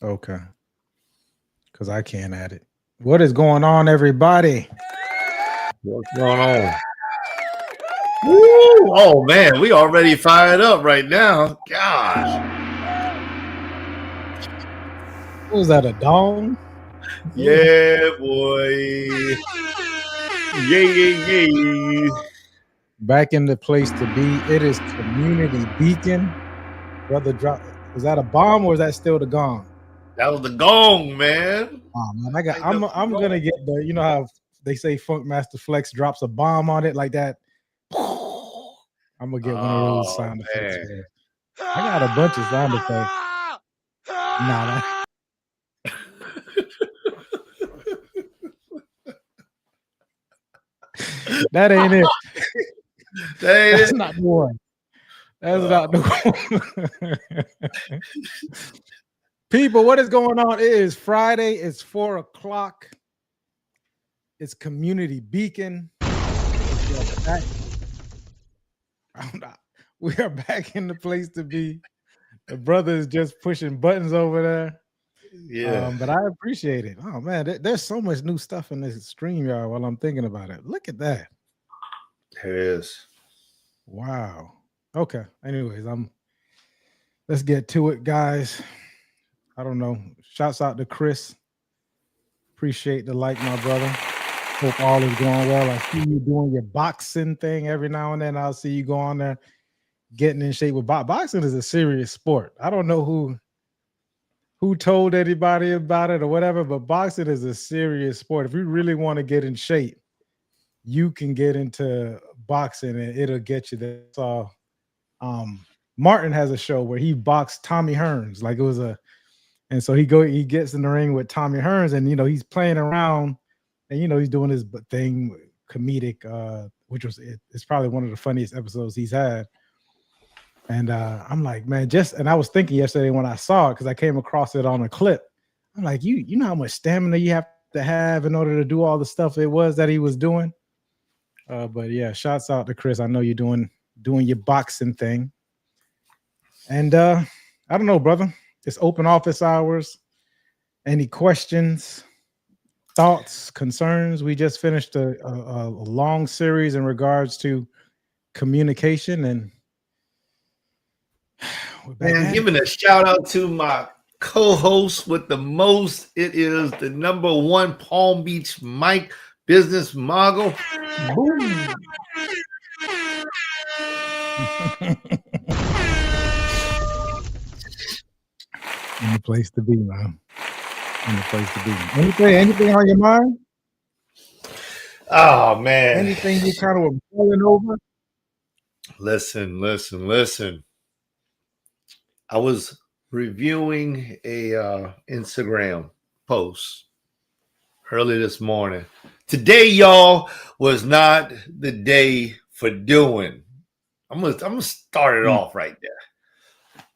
Okay. Because I can't add it. What is going on, everybody? What's going on? Woo! Oh man, we already fired up right now. Gosh. What was that, a dong? Yeah, boy. Yeah, yeah, yeah. Back in the place to be. It is Community Beacon. Brother drop. Is that a bomb or is that still the gong? That was the gong, man. Oh man, Lighten up the I'm gong. gonna get the, you know how they say Funk Master Flex drops a bomb on it like that. I'm gonna get one of those Oh sound effects. man. Man. I got a bunch of sound effects. Nah, that ain't it. That ain't That's it. not the one. That's not the one. People, what is going on? It is Friday. It's 4:00. It's Community Beacon. We are back. We are back in the place to be. The brother is just pushing buttons over there. Yeah. But I appreciate it. Oh man, there's so much new stuff in this stream yard while I'm thinking about it. Look at that. There it is. Wow. Okay. Anyways, let's get to it, guys. I don't know. Shouts out to Chris. Appreciate the like, my brother. Hope all is going well. I see you doing your boxing thing every now and then. I'll see you go on there getting in shape with boxing is a serious sport. I don't know who told anybody about it or whatever, but boxing is a serious sport. If you really want to get in shape, you can get into boxing and it'll get you there. So Martin has a show where he boxed Tommy Hearns. Like it was and so he gets in the ring with Tommy Hearns, and he's playing around, and he's doing his thing, comedic, which it's probably one of the funniest episodes he's had. And I'm like, man, and I was thinking yesterday when I saw it, because I came across it on a clip. I'm like, you know how much stamina you have to have in order to do all the stuff it was that he was doing. But yeah, shouts out to Chris. I know you're doing your boxing thing. And I don't know, brother. It's open office hours. Any questions, thoughts, concerns? We just finished a long series in regards to communication, and we're back Man, at giving it. a shout out to my co-host with the most. It is the number one Palm Beach Mike business mogul. Boom. In the place to be, man. In the place to be. Anything on your mind? Oh man. Anything you kind of were mulling over? Listen. I was reviewing a Instagram post early this morning. Today, y'all, was not the day for doing. I'm gonna start it off right there.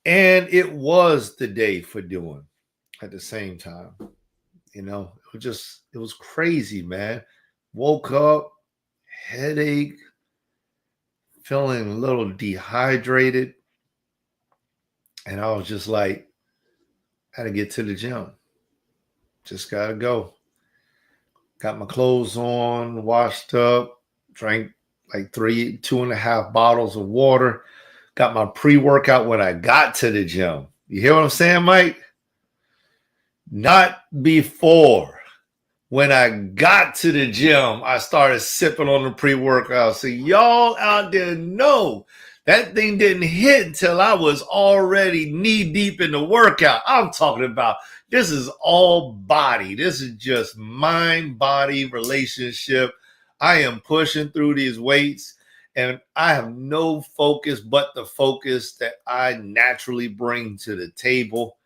And it was the day for doing at the same time. It was crazy, man. Woke up, headache, feeling a little dehydrated. And I was just like, had to get to the gym. Just gotta go. Got my clothes on, washed up, drank like 2.5 bottles of water. Got my pre-workout when I got to the gym. You hear what I'm saying, Mike? Not before. When I got to the gym, I started sipping on the pre-workout. So y'all out there know that thing didn't hit until I was already knee deep in the workout. I'm talking about this is all body. This is just mind-body relationship. I am pushing through these weights and I have no focus but the focus that I naturally bring to the table.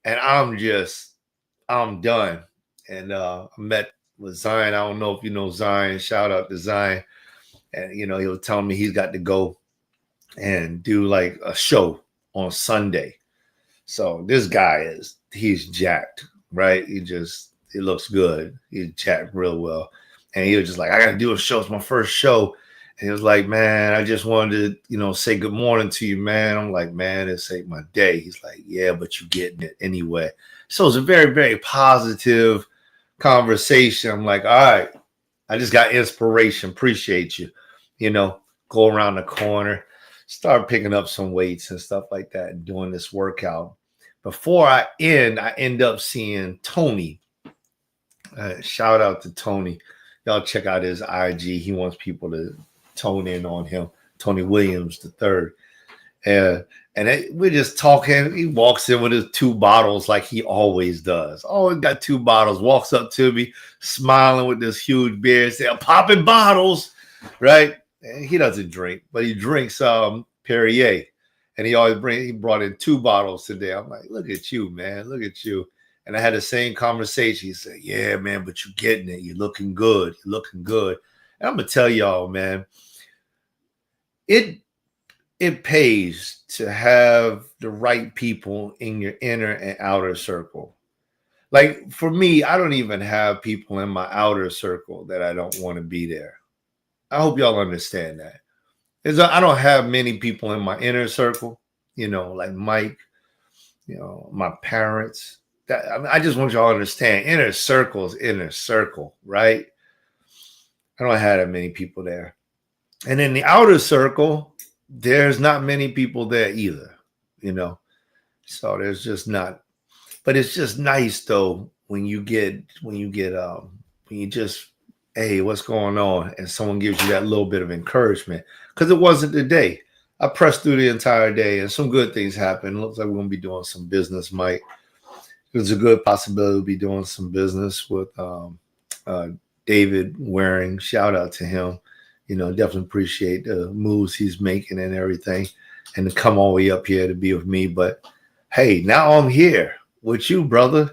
And I'm done. And I met with Zion. I don't know if you know Zion. Shout out to Zion. And he was telling me he's got to go and do like a show on Sunday. So this guy he's jacked, right? He looks good. He's jacked real well. And he was just like, I got to do a show. It's my first show. And he was like, man, I just wanted to, say good morning to you, man. I'm like, man, this ain't my day. He's like, yeah, but you getting it anyway. So it was a very, very positive conversation. I'm like, all right, I just got inspiration. Appreciate you. You know, go around the corner, start picking up some weights and stuff like that and doing this workout. Before I end up seeing Tony. Shout out to Tony. Y'all check out his IG. He wants people to tone in on him. Tony Williams the third. We're just talking. He walks in with his 2 bottles like he always does. Always got 2 bottles. Walks up to me, smiling with this huge beer. Say, "I'm popping bottles," right? And he doesn't drink, but he drinks Perrier, and he brought in 2 bottles today. I'm like, look at you, man. Look at you. And I had the same conversation. He said, "Yeah, man, but you're getting it. You're looking good. You're looking good." And I'm gonna tell y'all, man, it pays to have the right people in your inner and outer circle. Like for me, I don't even have people in my outer circle that I don't want to be there. I hope y'all understand that. I don't have many people in my inner circle, you know, like Mike, you know, my parents. I just want y'all to understand inner circle is inner circle, right? I don't have that many people there. And in the outer circle, there's not many people there either, you know. So there's just not. But it's just nice though when you just, hey, what's going on? And someone gives you that little bit of encouragement. Because it wasn't the day. I pressed through the entire day and some good things happened. Looks like we're gonna be doing some business, Mike. There's a good possibility to be doing some business with David Waring. Shout out to him. You know, definitely appreciate the moves he's making and everything, and to come all the way up here to be with me. But hey, now I'm here with you, brother,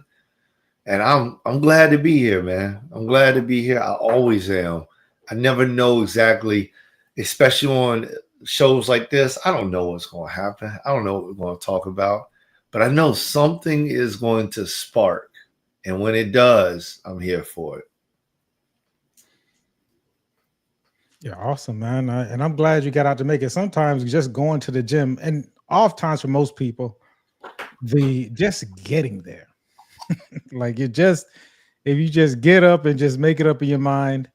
and I'm glad to be here, man. I'm glad to be here. I always am. I never know exactly, especially on shows like this. I don't know what's going to happen. I don't know what we're going to talk about, but I know something is going to spark, and when it does, I'm here for it. Yeah, awesome, man. And I'm glad you got out to make it. Sometimes just going to the gym, and oftentimes for most people, just getting there, like if you just get up and just make it up in your mind.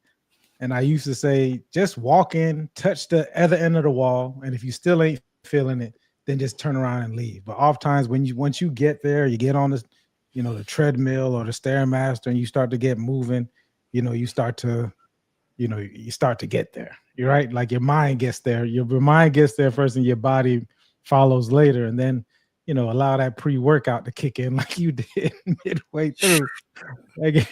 And I used to say, just walk in, touch the other end of the wall, and if you still ain't feeling it, then just turn around and leave. But oftentimes once you get there, you get on the treadmill or the Stairmaster, and you start to get moving, you start to get there. You're right. Like your mind gets there. Your mind gets there first and your body follows later. And then, allow that pre-workout to kick in like you did midway through. Like,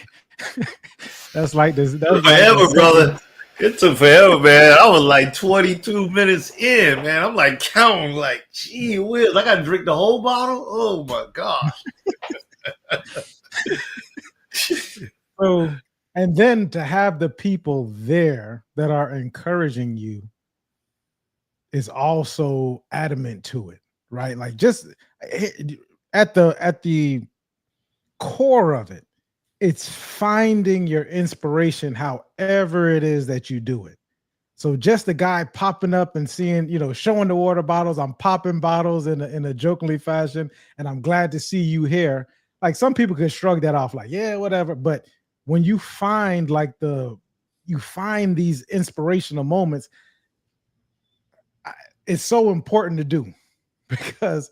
that's like this. That's forever, like brother. It took forever, man. I was like 22 minutes in, man. I'm like counting, like, gee whiz. I got to drink the whole bottle? Oh, my gosh. So, and then to have the people there that are encouraging you is also adamant to it, right? Like just at the core of it, it's finding your inspiration however it is that you do it. So just the guy popping up and seeing, showing the water bottles, I'm popping bottles in a jokingly fashion, and I'm glad to see you here. Like some people could shrug that off, like, yeah, whatever. But when you find these inspirational moments, it's so important to do because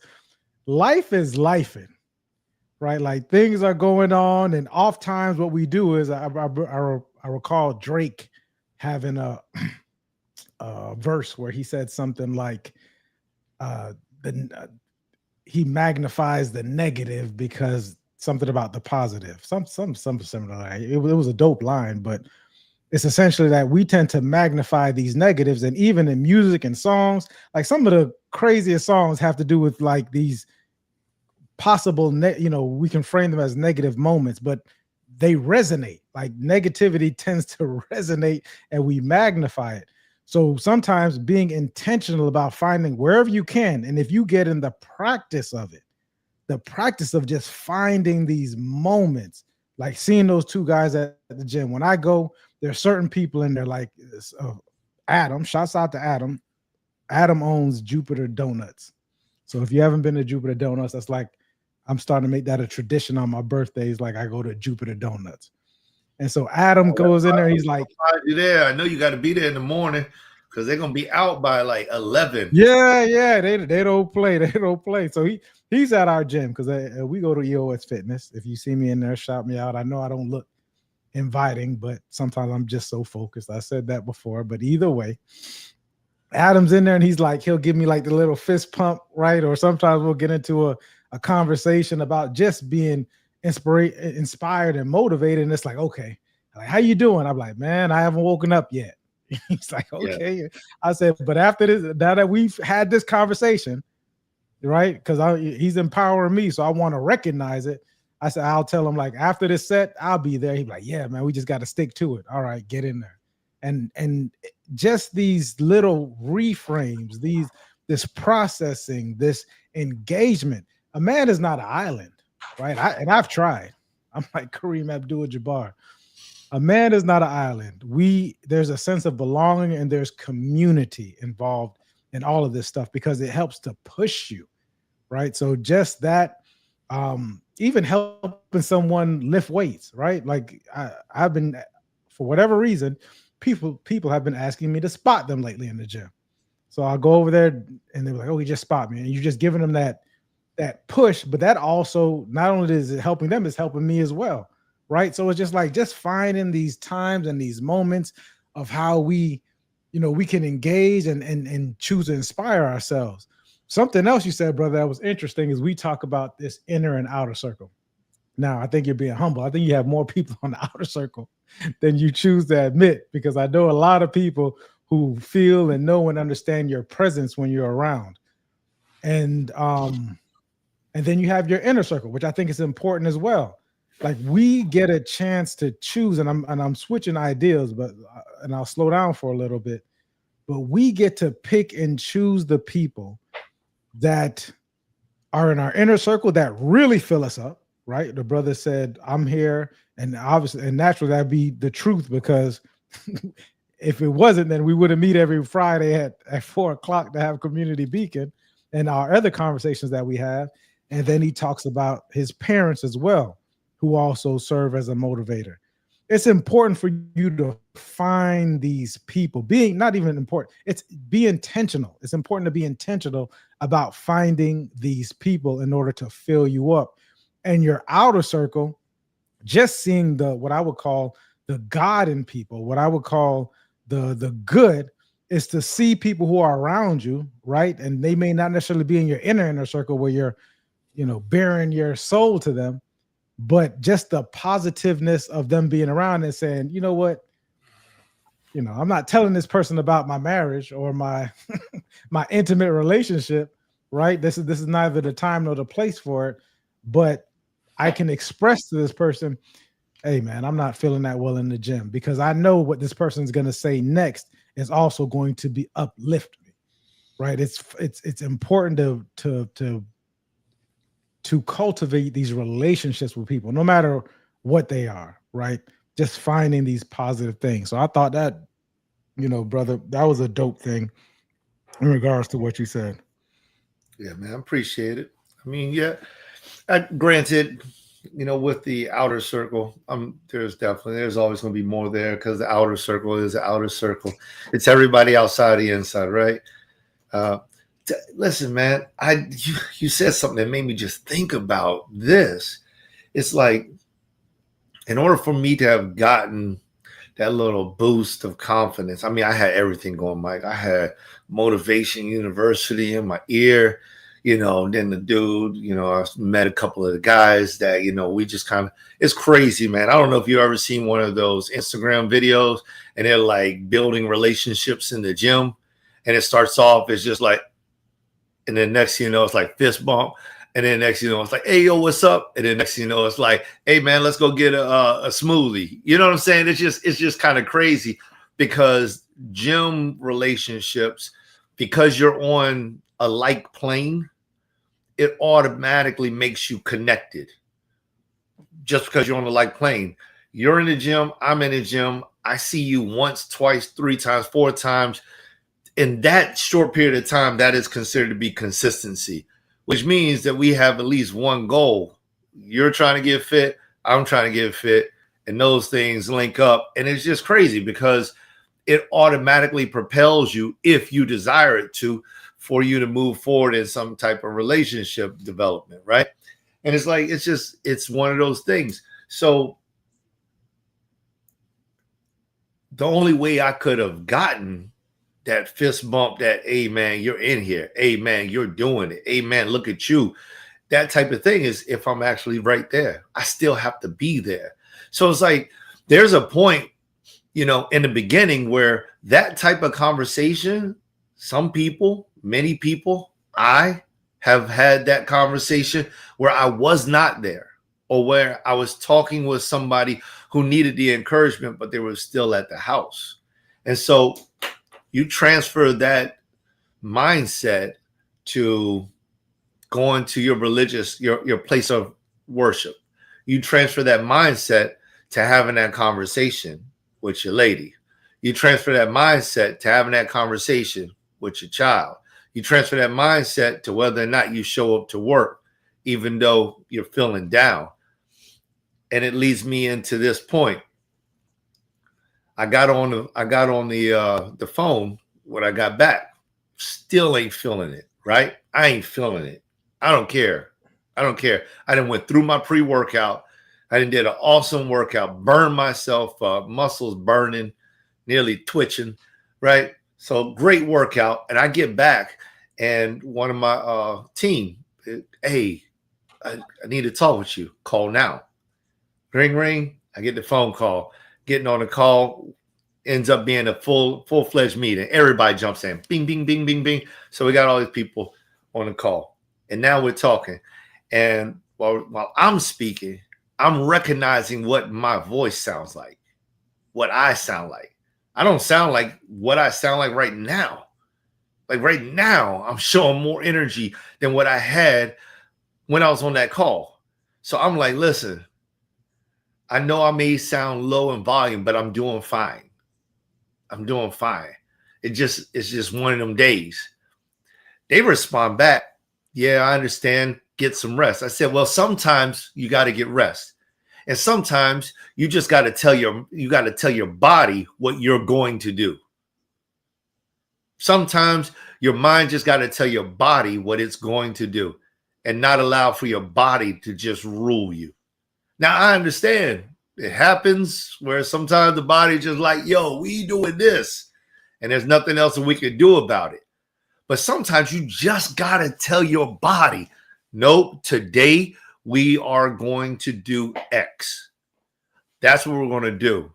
life is lifing, right? Like things are going on, and oftentimes what we do is I recall Drake having a verse where he said something like he magnifies the negative because something about the positive, some similar. It was a dope line, but it's essentially that we tend to magnify these negatives, and even in music and songs, like some of the craziest songs have to do with like these possible, we can frame them as negative moments, but they resonate. Like negativity tends to resonate, and we magnify it. So sometimes being intentional about finding wherever you can, and if you get in the practice of it, the practice of just finding these moments, like seeing those 2 guys at the gym. When I go, there are certain people in there, like Adam. Shouts out to Adam. Adam owns Jupiter Donuts. So if you haven't been to Jupiter Donuts, that's like, I'm starting to make that a tradition on my birthdays. Like I go to Jupiter Donuts. And so Adam goes in there. He's like, you there. I know you got to be there in the morning because they're going to be out by like 11. Yeah. They don't play. They don't play. So he's at our gym because we go to EOS Fitness. If you see me in there, shout me out. I know I don't look inviting, but sometimes I'm just so focused. I said that before, but either way, Adam's in there and he's like, he'll give me like the little fist pump, right? Or sometimes we'll get into a conversation about just being inspired and motivated. And it's like, okay, like, how you doing? I'm like, man, I haven't woken up yet. He's like, okay. Yeah. I said, but after this, now that we've had this conversation, right? Because he's empowering me, so I want to recognize it. I said, I'll tell him like after this set, I'll be there. He'd be like, yeah, man, we just got to stick to it. All right, get in there. And just these little reframes, this processing, this engagement. A man is not an island, right? I've tried. I'm like Kareem Abdul-Jabbar. A man is not an island. There's a sense of belonging and there's community involved in all of this stuff because it helps to push you, right? So just that, even helping someone lift weights, right? Like I've been, for whatever reason, people have been asking me to spot them lately in the gym. So I'll go over there and they're like, oh, he just spot me. And you're just giving them that push, but that also, not only is it helping them, it's helping me as well. Right. So it's just like, just finding these times and these moments of how we can engage and choose to inspire ourselves. Something else you said, brother, that was interesting is we talk about this inner and outer circle. Now, I think you're being humble. I think you have more people on the outer circle than you choose to admit, because I know a lot of people who feel and know and understand your presence when you're around. And then you have your inner circle, which I think is important as well. Like we get a chance to choose, and I'm switching ideas, and I'll slow down for a little bit, but we get to pick and choose the people that are in our inner circle that really fill us up, right? The brother said, I'm here, and obviously, and naturally that'd be the truth, because if it wasn't, then we wouldn't meet every Friday at 4:00 to have Community Beacon and our other conversations that we have. And then he talks about his parents as well, who also serve as a motivator. It's important for you to find these people. Be intentional. It's important to be intentional about finding these people in order to fill you up. And your outer circle, just seeing what I would call the God in people, what I would call the good, is to see people who are around you, right? And they may not necessarily be in your inner circle where you're, bearing your soul to them, but just the positiveness of them being around and saying, you know what, I'm not telling this person about my marriage or my my intimate relationship, right? This is neither the time nor the place for it, but I can express to this person, hey man, I'm not feeling that well in the gym, because I know what this person is going to say next is also going to be uplift me, right? It's important to cultivate these relationships with people, no matter what they are, right? Just finding these positive things. So I thought that, brother, that was a dope thing in regards to what you said. Yeah, man, I appreciate it. I mean, yeah, granted, with the outer circle, there's always going to be more there, because the outer circle is the outer circle. It's everybody outside the inside, right? Listen, man, you said something that made me just think about this. It's like, in order for me to have gotten that little boost of confidence, I mean, I had everything going, Mike. I had Motivation University in my ear, then the dude, I met a couple of the guys that, we just kind of, it's crazy, man. I don't know if you've ever seen one of those Instagram videos and they're like building relationships in the gym, and it starts off, it's just like, and then next thing you know, it's like fist bump. And then next thing you know, it's like, hey, yo, what's up? And then next thing you know, it's like, hey, man, let's go get a smoothie. You know what I'm saying? It's just kind of crazy, because gym relationships, because you're on a like plane, it automatically makes you connected. Just because you're on a like plane. You're in the gym, I'm in the gym. I see you once, twice, 3 times, 4 times. In that short period of time, that is considered to be consistency. which means that we have at least one goal. You're trying to get fit, I'm trying to get fit, and those things link up. And it's just crazy because it automatically propels you, if you desire it to, for you to move forward in some type of relationship development, right? And it's like, it's one of those things. So the only way I could have gotten that fist bump, that, hey man, you're in here, hey man, you're doing it, hey man, look at you, that type of thing, is if I'm actually right there. I still have to be there. So it's like there's a point, in the beginning where that type of conversation, some people, many people, I have had that conversation where I was not there, or where I was talking with somebody who needed the encouragement, but they were still at the house. And so you transfer that mindset to going to your religious, your place of worship. You transfer that mindset to having that conversation with your lady. You transfer that mindset to having that conversation with your child. You transfer that mindset to whether or not you show up to work, even though you're feeling down. And it leads me into this point. I got on the phone when I got back. Still ain't feeling it, right? I ain't feeling it. I don't care. I done went through my pre-workout. I done did an awesome workout, burned myself up, muscles burning, nearly twitching, right? So great workout. And I get back, and one of my team, hey, I need to talk with you. Call now. Ring, ring. I get the phone call. Getting on the call ends up being a full-fledged meeting. Everybody jumps in. Bing, bing, bing, bing, bing. So we got all these people on the call. And now we're talking. And while I'm speaking, I'm recognizing what my voice sounds like, what I sound like. I don't sound like what I sound like right now. Like right now, I'm showing more energy than what I had when I was on that call. So I'm like, listen, I know I may sound low in volume, but I'm doing fine. I'm doing fine. It's just one of them days. They respond back, yeah, I understand. Get some rest. I said, well, sometimes you got to get rest. And sometimes you just got to tell your body what you're going to do. Sometimes your mind just got to tell your body what it's going to do, and not allow for your body to just rule you. Now, I understand it happens where sometimes the body just like, yo, we doing this, and there's nothing else that we can do about it. But sometimes you just got to tell your body, nope, today we are going to do X. That's what we're going to do.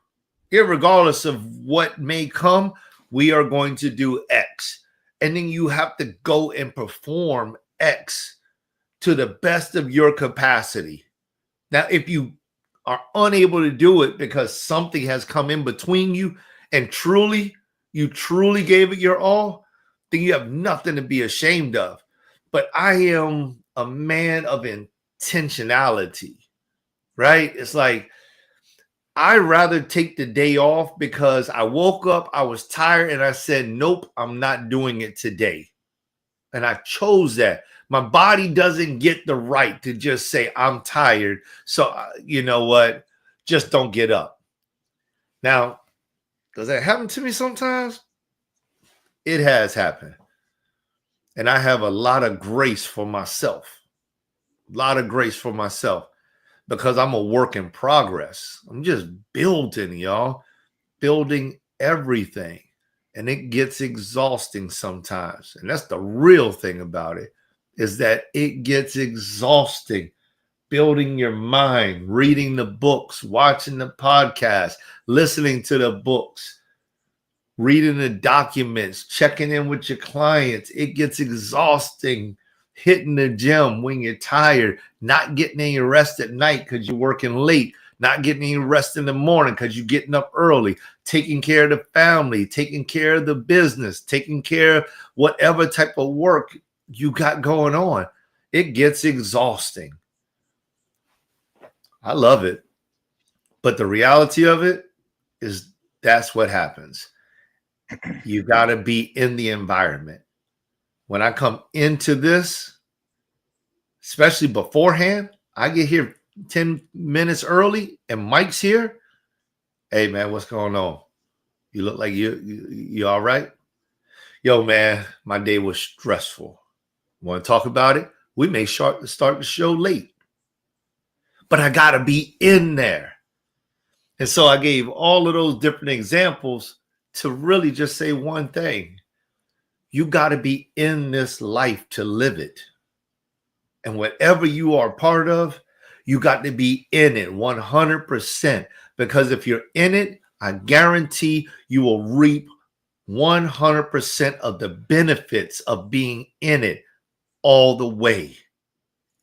Irregardless of what may come, we are going to do X. And then you have to go and perform X to the best of your capacity. Now, if you are unable to do it because something has come in between you and you truly gave it your all, then you have nothing to be ashamed of. But I am a man of intentionality, right? It's like, I'd rather take the day off because I woke up, I was tired, and I said, nope, I'm not doing it today. And I chose that. My body doesn't get the right to just say, I'm tired. So, you know what? Just don't get up. Now, does that happen to me sometimes? It has happened. And I have a lot of grace for myself. A lot of grace for myself because I'm a work in progress. I'm just building, y'all. Building everything. And it gets exhausting sometimes. And that's the real thing about it, is that it gets exhausting. Building your mind, reading the books, watching the podcast, listening to the books, reading the documents, checking in with your clients. It gets exhausting. Hitting the gym when you're tired, not getting any rest at night because you're working late, not getting any rest in the morning because you're getting up early, taking care of the family, taking care of the business, taking care of whatever type of work you got going on. It gets exhausting. I love it. But the reality of it is that's what happens. You got to be in the environment. When I come into this, especially beforehand. I get here 10 minutes early and Mike's here. Hey man, what's going on? You look like you all right? Yo, man, my day was stressful. Want to talk about it? We may start the show late, but I got to be in there. And so I gave all of those different examples to really just say one thing. You got to be in this life to live it. And whatever you are part of, you got to be in it 100%. Because if you're in it, I guarantee you will reap 100% of the benefits of being in it all the way.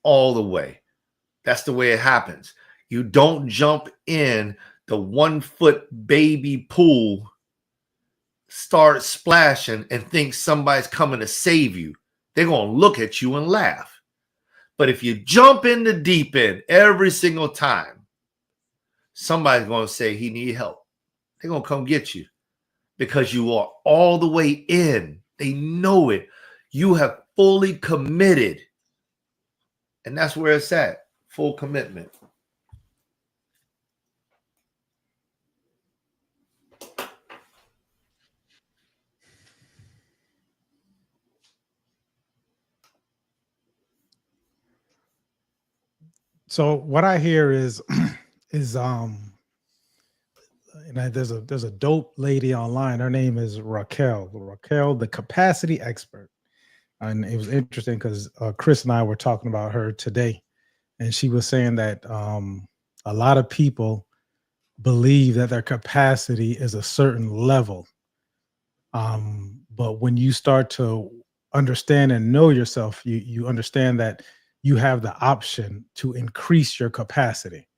All the way. That's the way it happens. You don't jump in the 1 foot baby pool, start splashing, and think somebody's coming to save you. They're going to look at you and laugh. But if you jump in the deep end every single time, somebody's going to say he need help. They're going to come get you because you are all the way in. They know it. You have fully committed. And that's where it's at. Full commitment. So what I hear is there's a dope lady online. Her name is Raquel, the capacity expert. And it was interesting because Chris and I were talking about her today, and she was saying that a lot of people believe that their capacity is a certain level. But when you start to understand and know yourself, you understand that you have the option to increase your capacity,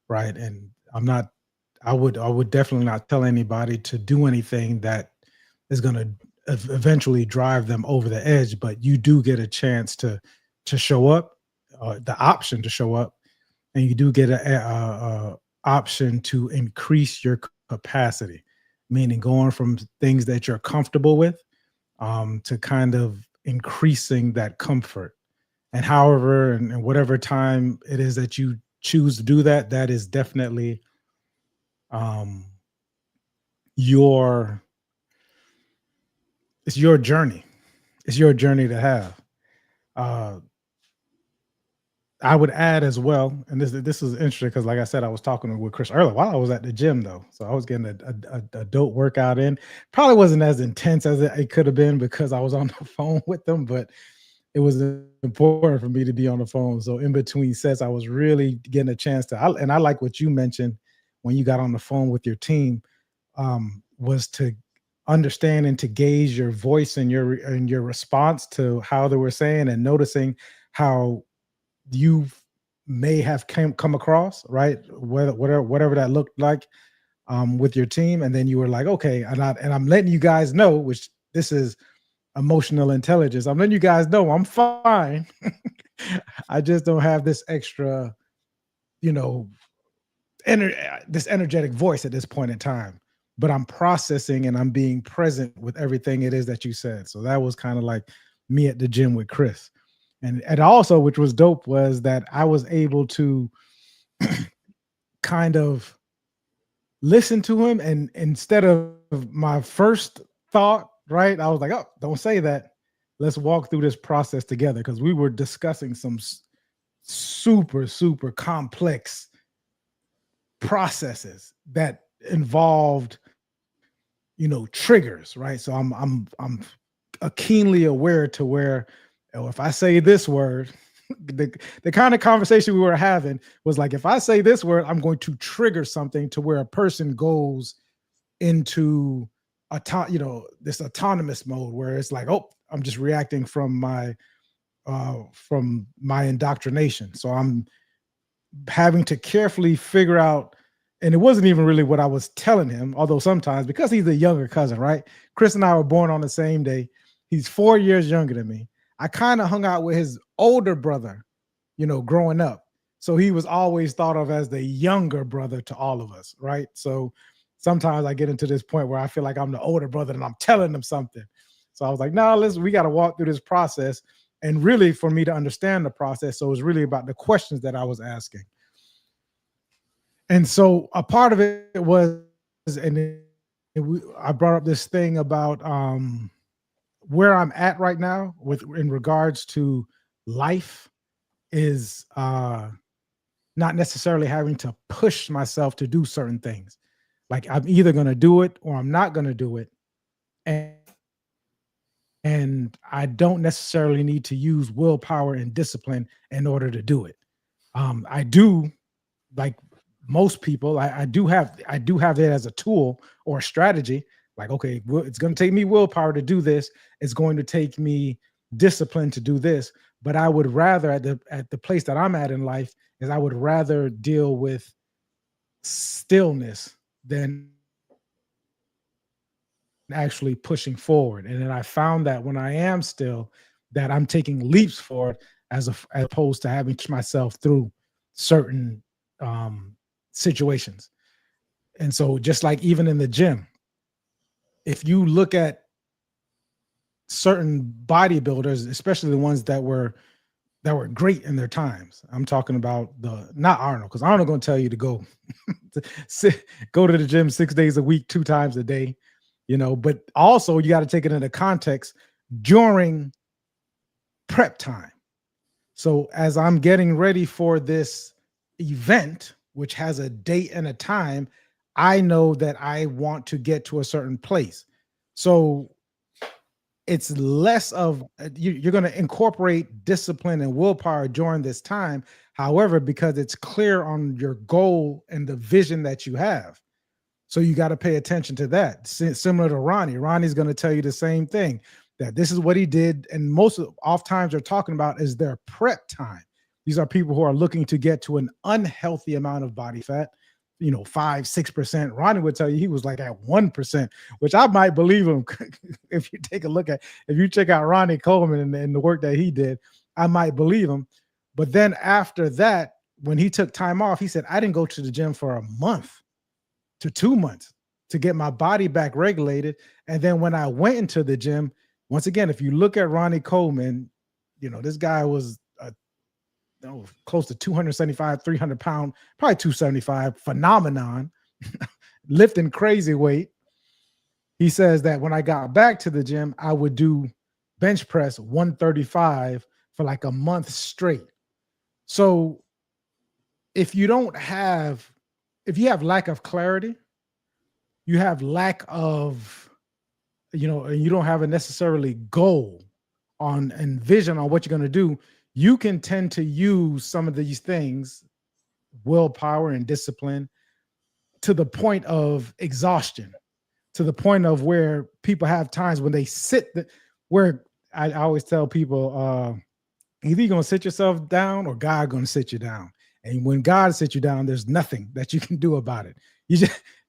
right? And I would definitely not tell anybody to do anything that is going to eventually drive them over the edge, but you do get a chance to show up, the option to show up, and you do get a option to increase your capacity, meaning going from things that you're comfortable with to kind of increasing that comfort. And however and whatever time it is that you choose to do that, that is definitely it's your journey. It's your journey to have. I would add as well, and this is interesting because, like I said, I was talking with Chris earlier while I was at the gym, though, so I was getting a dope workout in. Probably wasn't as intense as it could have been because I was on the phone with them, but it was important for me to be on the phone. So in between sets, I was really getting a chance to. And I like what you mentioned when you got on the phone with your team, was to understand and to gauge your voice and your response to how they were saying, and noticing how you may have come across, right? Whatever that looked like with your team. And then you were like, okay, and I'm letting you guys know, which this is emotional intelligence. I'm letting you guys know I'm fine. I just don't have this extra, this energetic voice at this point in time. But I'm processing and I'm being present with everything it is that you said. So that was kind of like me at the gym with Chris. And also, which was dope, was that I was able to kind of listen to him. And instead of my first thought, right, I was like, oh, don't say that. Let's walk through this process together, because we were discussing some super, super complex processes that involved, triggers, right? So I'm keenly aware to where, if I say this word, the kind of conversation we were having was like, if I say this word, I'm going to trigger something to where a person goes into this autonomous mode where it's like, oh, I'm just reacting from my indoctrination. So I'm having to carefully figure out, and it wasn't even really what I was telling him, although sometimes, because he's a younger cousin, right? Chris and I were born on the same day. He's 4 years younger than me. I kind of hung out with his older brother, growing up. So he was always thought of as the younger brother to all of us, right? So sometimes I get into this point where I feel like I'm the older brother and I'm telling them something. So I was like, no, we got to walk through this process. and really for me to understand the process. So it was really about the questions that I was asking. And so a part of it was, I brought up this thing about where I'm at right now in regards to life is not necessarily having to push myself to do certain things. Like I'm either going to do it or I'm not going to do it. And I don't necessarily need to use willpower and discipline in order to do it. I do, like most people, I do have it as a tool or a strategy. Like, okay, it's going to take me willpower to do this. It's going to take me discipline to do this. But I would rather, at the place that I'm at in life, is I would rather deal with stillness than actually pushing forward. And then I found that when I am still, that I'm taking leaps forward as opposed to having to myself through certain situations. And so just like even in the gym, if you look at certain bodybuilders, especially the ones that were great in their times, I'm talking about not Arnold, because Arnold going to tell you to go go to the gym 6 days a week, 2 times a day, but also you got to take it into context during prep time. So as I'm getting ready for this event, which has a date and a time, I know that I want to get to a certain place. So it's less of you're going to incorporate discipline and willpower during this time. However, because it's clear on your goal and the vision that you have. So you got to pay attention to that. Similar to Ronnie. Ronnie's going to tell you the same thing, that this is what he did. And most oftentimes they're talking about is their prep time. These are people who are looking to get to an unhealthy amount of body fat, 5-6%. Ronnie would tell you he was like at 1%, which I might believe him. If you check out Ronnie Coleman and the work that he did, I might believe him. But then after that, when he took time off, he said, I didn't go to the gym for a month to 2 months to get my body back regulated. And then when I went into the gym, once again, if you look at Ronnie Coleman, this guy was close to 275, 300 pound, probably 275, phenomenon, lifting crazy weight. He says that when I got back to the gym, I would do bench press 135 for like a month straight. So if you have lack of clarity, you have lack of, and you don't have a necessarily goal and vision on what you're going to do, you can tend to use some of these things, willpower and discipline, to the point of exhaustion, to the point of where people have times when they where I always tell people, either you're going to sit yourself down or God going to sit you down. And when God sits you down, there's nothing that you can do about it.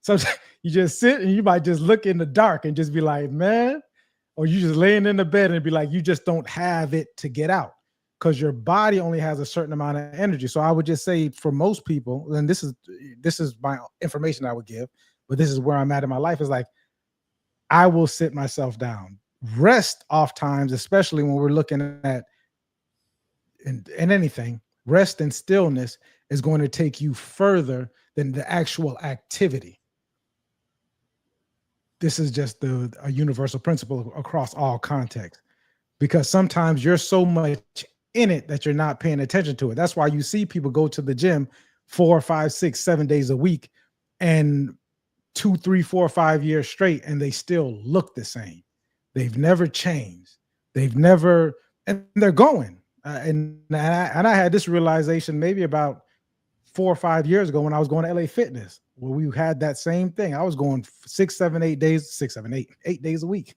Sometimes you just sit and you might just look in the dark and just be like, man, or you just laying in the bed and be like, you just don't have it to get out, because your body only has a certain amount of energy. So I would just say for most people, and this is my information I would give, but this is where I'm at in my life, is like, I will sit myself down. Rest off times, especially when we're looking at in anything, rest and stillness is going to take you further than the actual activity. This is just a universal principle across all contexts, because sometimes you're so much in it that you're not paying attention to it. That's why you see people go to the gym 4, 5, 6, 7 days a week and 2, 3, 4, 5 years straight, and they still look the same. They've never changed. And they're going. And I had this realization maybe about 4 or 5 years ago when I was going to LA Fitness, where we had that same thing. I was going 8 days a week.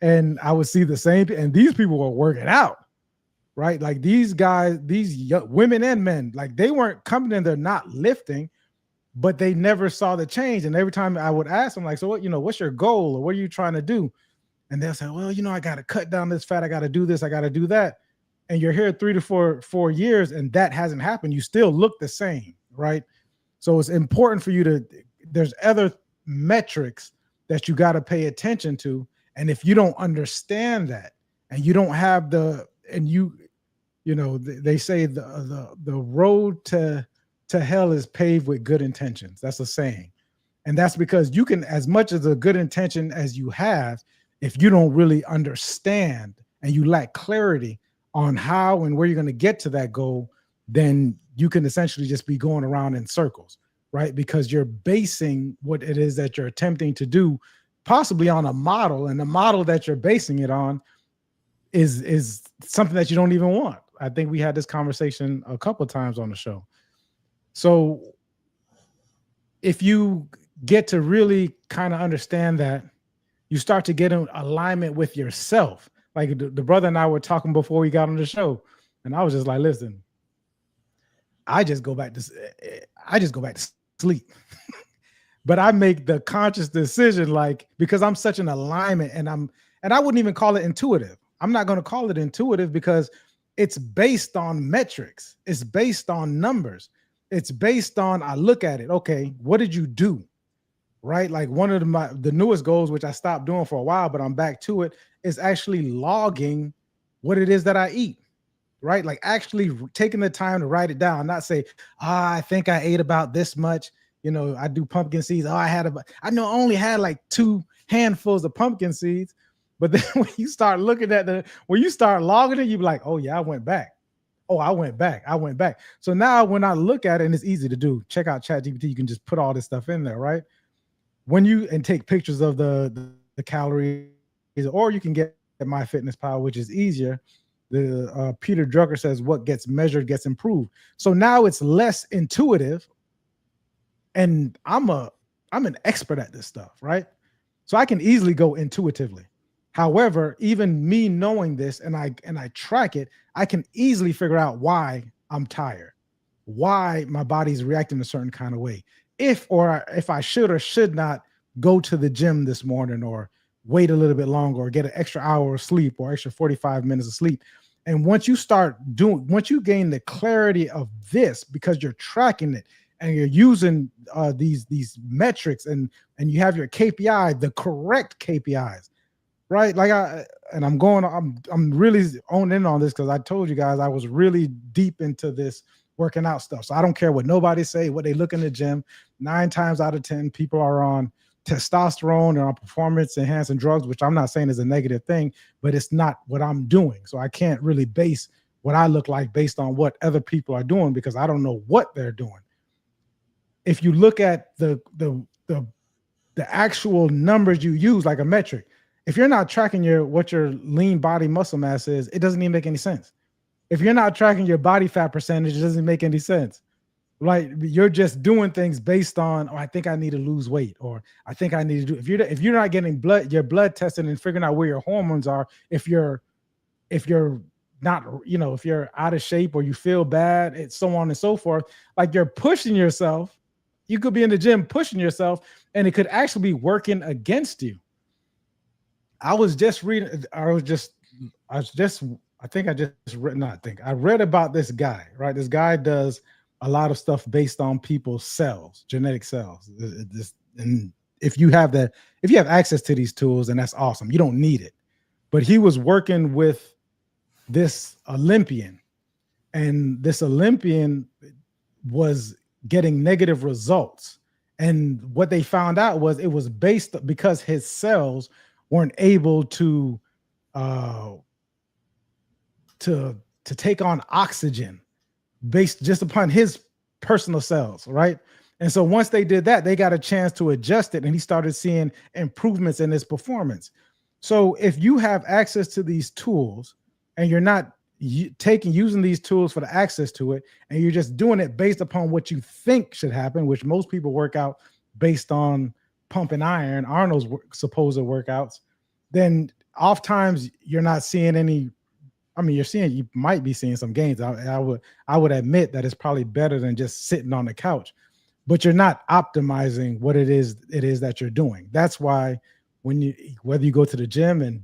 And I would see the same thing. And these people were working out, right? Like these guys, these young women and men, like they weren't coming in there not lifting, but they never saw the change. And every time I would ask them, like, so what, what's your goal, or what are you trying to do? And they'll say, well, I got to cut down this fat. I got to do this. I got to do that. And you're here 3 to 4 years and that hasn't happened. You still look the same, right? So it's important for you there's other metrics that you got to pay attention to. And if you don't understand that, and you don't have and they say the road to hell is paved with good intentions. That's a saying. And that's because you can, as much as a good intention as you have, if you don't really understand and you lack clarity on how and where you're going to get to that goal, then you can essentially just be going around in circles, right? Because you're basing what it is that you're attempting to do possibly on a model, and the model that you're basing it on is something that you don't even want. I think we had this conversation a couple of times on the show. So if you get to really kind of understand that, you start to get in alignment with yourself. Like the brother and I were talking before we got on the show, and I was just like, listen, I just go back to sleep. But I make the conscious decision, like, because I'm such an alignment, and I wouldn't even call it intuitive. I'm not going to call it intuitive because it's based on metrics. It's based on numbers. It's based on, I look at it. Okay, what did you do? Right? Like one of the newest goals, which I stopped doing for a while, but I'm back to it, is actually logging what it is that I eat. Right? Like actually taking the time to write it down, not say, I think I ate about this much. I do pumpkin seeds. I only had like 2 handfuls of pumpkin seeds. But then when you start looking at when you start logging it, you be like, oh yeah, I went back. Oh, I went back. So now when I look at it, and it's easy to do, check out ChatGPT. You can just put all this stuff in there, right? And take pictures of the calories, or you can get MyFitnessPal, which is easier. The Peter Drucker says what gets measured gets improved. So now it's less intuitive, and I'm an expert at this stuff, right? So I can easily go intuitively. However, even me knowing this and I track it, I can easily figure out why I'm tired, why my body's reacting a certain kind of way. If I should or should not go to the gym this morning, or wait a little bit longer, or get an extra hour of sleep, or extra 45 minutes of sleep. And once you gain the clarity of this, because you're tracking it and you're using these metrics, and you have your KPI, the correct KPIs, right? Like I'm really owning in on this, because I told you guys I was really deep into this working out stuff. So I don't care what nobody say, what they look in the gym. 9 times out of 10, people are on testosterone or on performance enhancing drugs, which I'm not saying is a negative thing, but it's not what I'm doing. So I can't really base what I look like based on what other people are doing, because I don't know what they're doing. If you look at the actual numbers you use, like a metric, if you're not tracking what your lean body muscle mass is, it doesn't even make any sense. If you're not tracking your body fat percentage, it doesn't make any sense. Like, you're just doing things based on, I think I need to lose weight, or I think I need to do. If you're not getting your blood tested and figuring out where your hormones are, if you're not, if you're out of shape, or you feel bad, and so on and so forth, like, you're pushing yourself. You could be in the gym pushing yourself, and it could actually be working against you. I read about this guy, right? This guy does a lot of stuff based on people's cells, genetic cells. And if you have access to these tools, then that's awesome. You don't need it. But he was working with this Olympian, and this Olympian was getting negative results. And what they found out was it was based because his cells weren't able to take on oxygen based just upon his personal cells, right? And so once they did that, they got a chance to adjust it, and he started seeing improvements in his performance. So if you have access to these tools, and you're not using these tools for the access to it, and you're just doing it based upon what you think should happen, which most people work out based on pumping iron, Arnold's supposed workouts, then oftentimes you're not seeing any. I mean, you might be seeing some gains. I would admit that it's probably better than just sitting on the couch, but you're not optimizing what it is that you're doing. That's why whether you go to the gym, and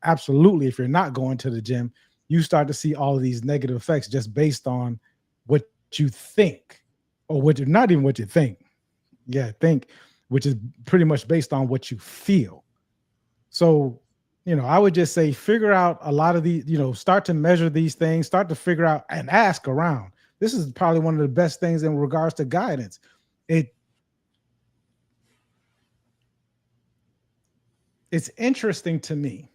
absolutely, if you're not going to the gym, you start to see all of these negative effects just based on what you think, or not even what you think. Yeah, think, which is pretty much based on what you feel. So I would just say figure out a lot of these, start to measure these things, start to figure out and ask around. This is probably one of the best things in regards to guidance. It's interesting to me,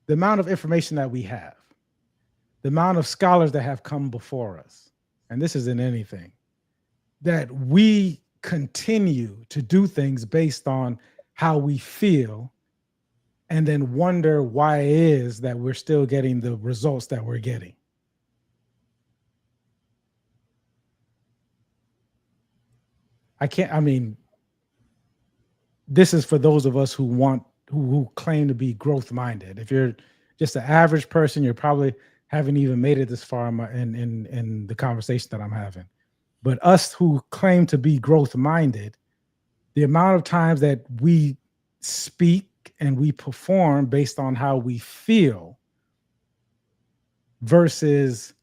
the amount of information that we have, the amount of scholars that have come before us, and this isn't anything, that we continue to do things based on how we feel and then wonder why it is that we're still getting the results that we're getting. This is for those of us who claim to be growth minded. If you're just an average person, you probably haven't even made it this far in the conversation that I'm having. But us who claim to be growth minded, the amount of times that we speak and we perform based on how we feel versus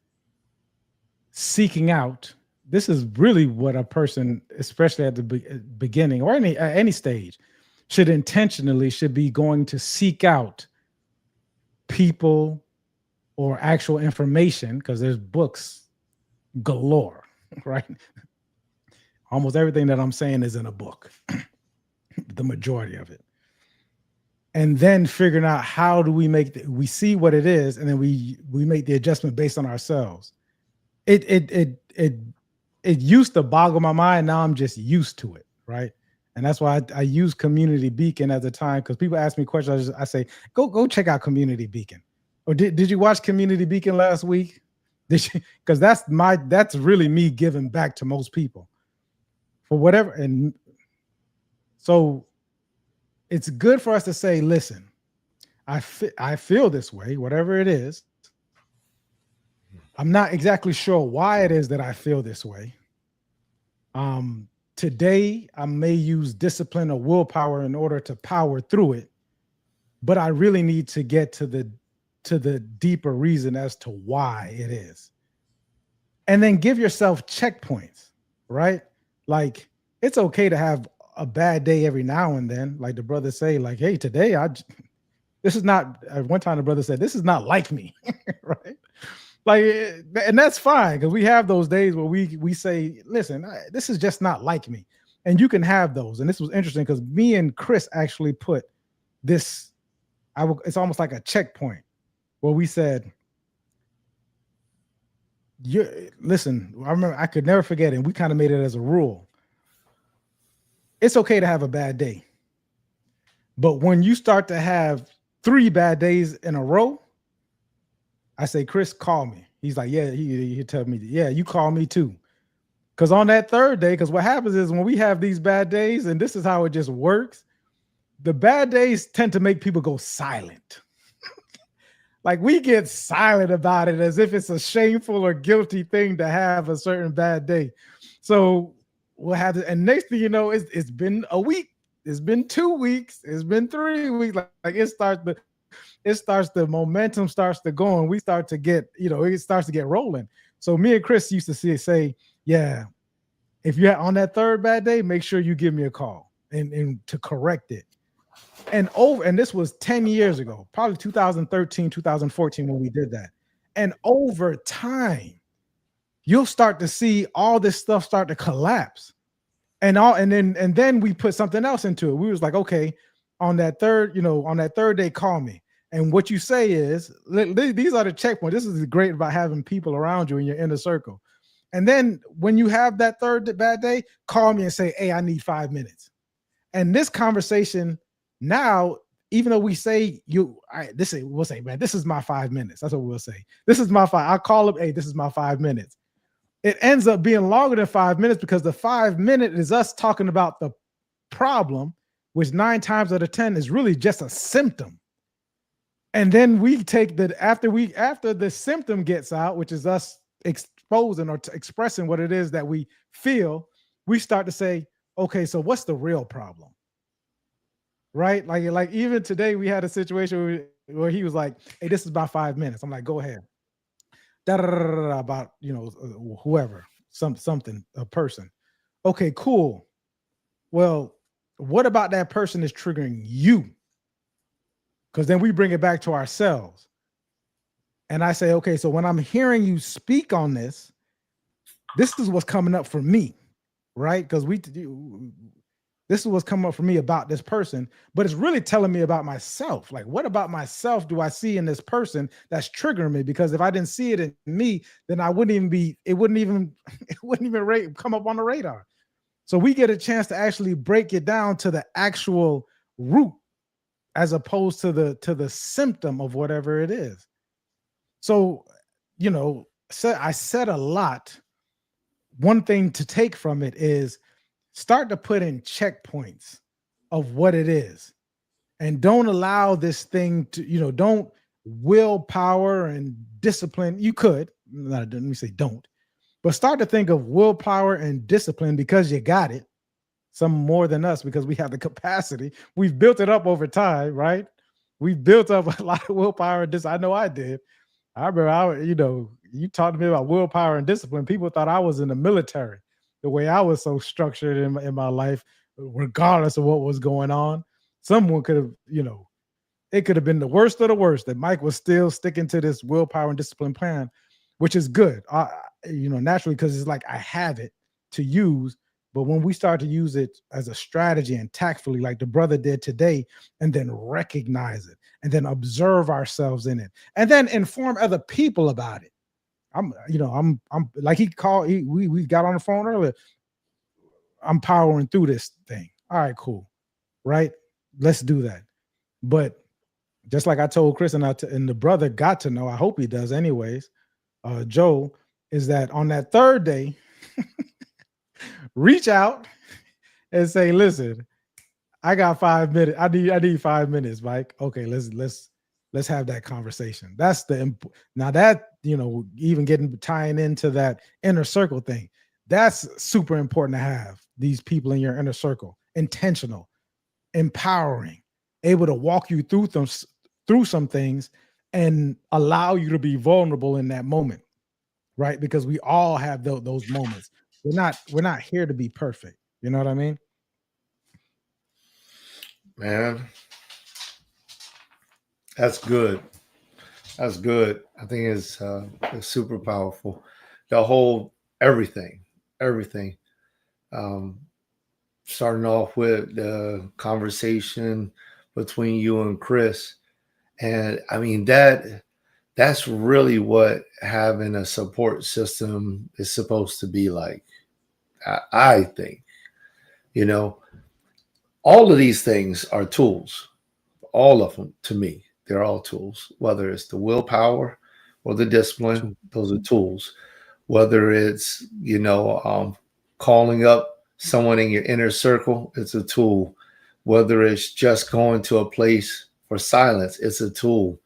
seeking out, this is really what a person, especially at the beginning or at any stage, should be going to seek out people or actual information, because there's books galore, right? Almost everything that I'm saying is in a book, the majority of it. And then figuring out how do we see what it is, and then we make the adjustment based on ourselves. It used to boggle my mind. Now I'm just used to it, right? And that's why I use Community Beacon at the time, because people ask me questions. I say, go check out Community Beacon. Or did you watch Community Beacon last week? Did you? Because that's really me giving back to most people for whatever. And so it's good for us to say, listen, I feel this way, whatever it is. I'm not exactly sure why it is that I feel this way. Today, I may use discipline or willpower in order to power through it, but I really need to get to the deeper reason as to why it is. And then give yourself checkpoints, right? Like, it's okay to have a bad day every now and then. Like the brothers say, like, hey, today, this is not, one time the brother said, this is not like me, right? Like, and that's fine, because we have those days where we say, listen, this is just not like me. And you can have those. And this was interesting because me and Chris actually put this, it's almost like a checkpoint where we said, listen, I remember, I could never forget it. And we kind of made it as a rule. It's okay to have a bad day. But when you start to have 3 bad days in a row, I say, Chris, call me. He's like, yeah, he tell me, yeah, you call me too. Because on that 3rd day, because what happens is when we have these bad days, and this is how it just works, the bad days tend to make people go silent. Like, we get silent about it as if it's a shameful or guilty thing to have a certain bad day. So we'll have to, and next thing you know, it's been a week, it's been 2 weeks, it's been 3 weeks. Like the momentum starts to go, and we start to get, it starts to get rolling. So me and Chris used to say, yeah, if you're on that 3rd bad day, make sure you give me a call and to correct it. And this was 10 years ago, probably 2013, 2014 when we did that. And over time, you'll start to see all this stuff start to collapse. And then we put something else into it. We was like, okay, on that 3rd day, call me. And what you say is, these are the checkpoints. This is great about having people around you in your inner circle. And then when you have that 3rd bad day, call me and say, hey, I need 5 minutes. And this conversation now, even though we say we'll say, man, this is my 5 minutes. That's what we'll say. This is my 5. I'll call him, hey, this is my 5 minutes. It ends up being longer than 5 minutes because the 5 minute is us talking about the problem, which 9 times out of 10 is really just a symptom. And then we take after the symptom gets out, which is us exposing or expressing what it is that we feel, we start to say, okay, so what's the real problem? Right? Like even today we had a situation where he was like, hey, this is about 5 minutes. I'm like, go ahead. About, whoever, something, a person. Okay, cool. Well, what about that person is triggering you? because then we bring it back to ourselves. And I say, okay, so when I'm hearing you speak on this is what's coming up for me, right? Because this is what's coming up for me about this person, but it's really telling me about myself. Like, what about myself do I see in this person that's triggering me? Because if I didn't see it in me, then it wouldn't even come up on the radar. So we get a chance to actually break it down to the actual root, as opposed to the symptom of whatever it is. So, I said a lot. One thing to take from it is start to put in checkpoints of what it is, and don't allow this thing to, don't willpower and discipline. You could, let me say don't, but start to think of willpower and discipline, because you got it. Some more than us, because we have the capacity. We've built it up over time, right? We've built up a lot of willpower and discipline. I know I did. I remember, you talked to me about willpower and discipline. People thought I was in the military, the way I was so structured in my life, regardless of what was going on. Someone could have, it could have been the worst of the worst that Mike was still sticking to this willpower and discipline plan, which is good, naturally, because it's like I have it to use. But when we start to use it as a strategy and tactfully, like the brother did today, and then recognize it, and then observe ourselves in it, and then inform other people about it. I'm like we got on the phone earlier. I'm powering through this thing. All right, cool. Right? Let's do that. But just like I told Chris and the brother got to know, I hope he does anyways, Joe, is that on that third day, reach out and say, listen, I got 5 minutes. I need 5 minutes, Mike. Okay, let's have that conversation. That's now that, even tying into that inner circle thing, that's super important to have these people in your inner circle, intentional, empowering, able to walk you through some things and allow you to be vulnerable in that moment, right? Because we all have those moments. We're not here to be perfect. You know what I mean? Man, that's good. That's good. I think it's super powerful. The whole everything. Starting off with the conversation between you and Chris, and I mean that's really what having a support system is supposed to be like. I think, all of these things are tools. All of them, to me, they're all tools. Whether it's the willpower or the discipline, those are tools. Whether it's calling up someone in your inner circle, it's a tool. Whether it's just going to a place for silence, it's a tool.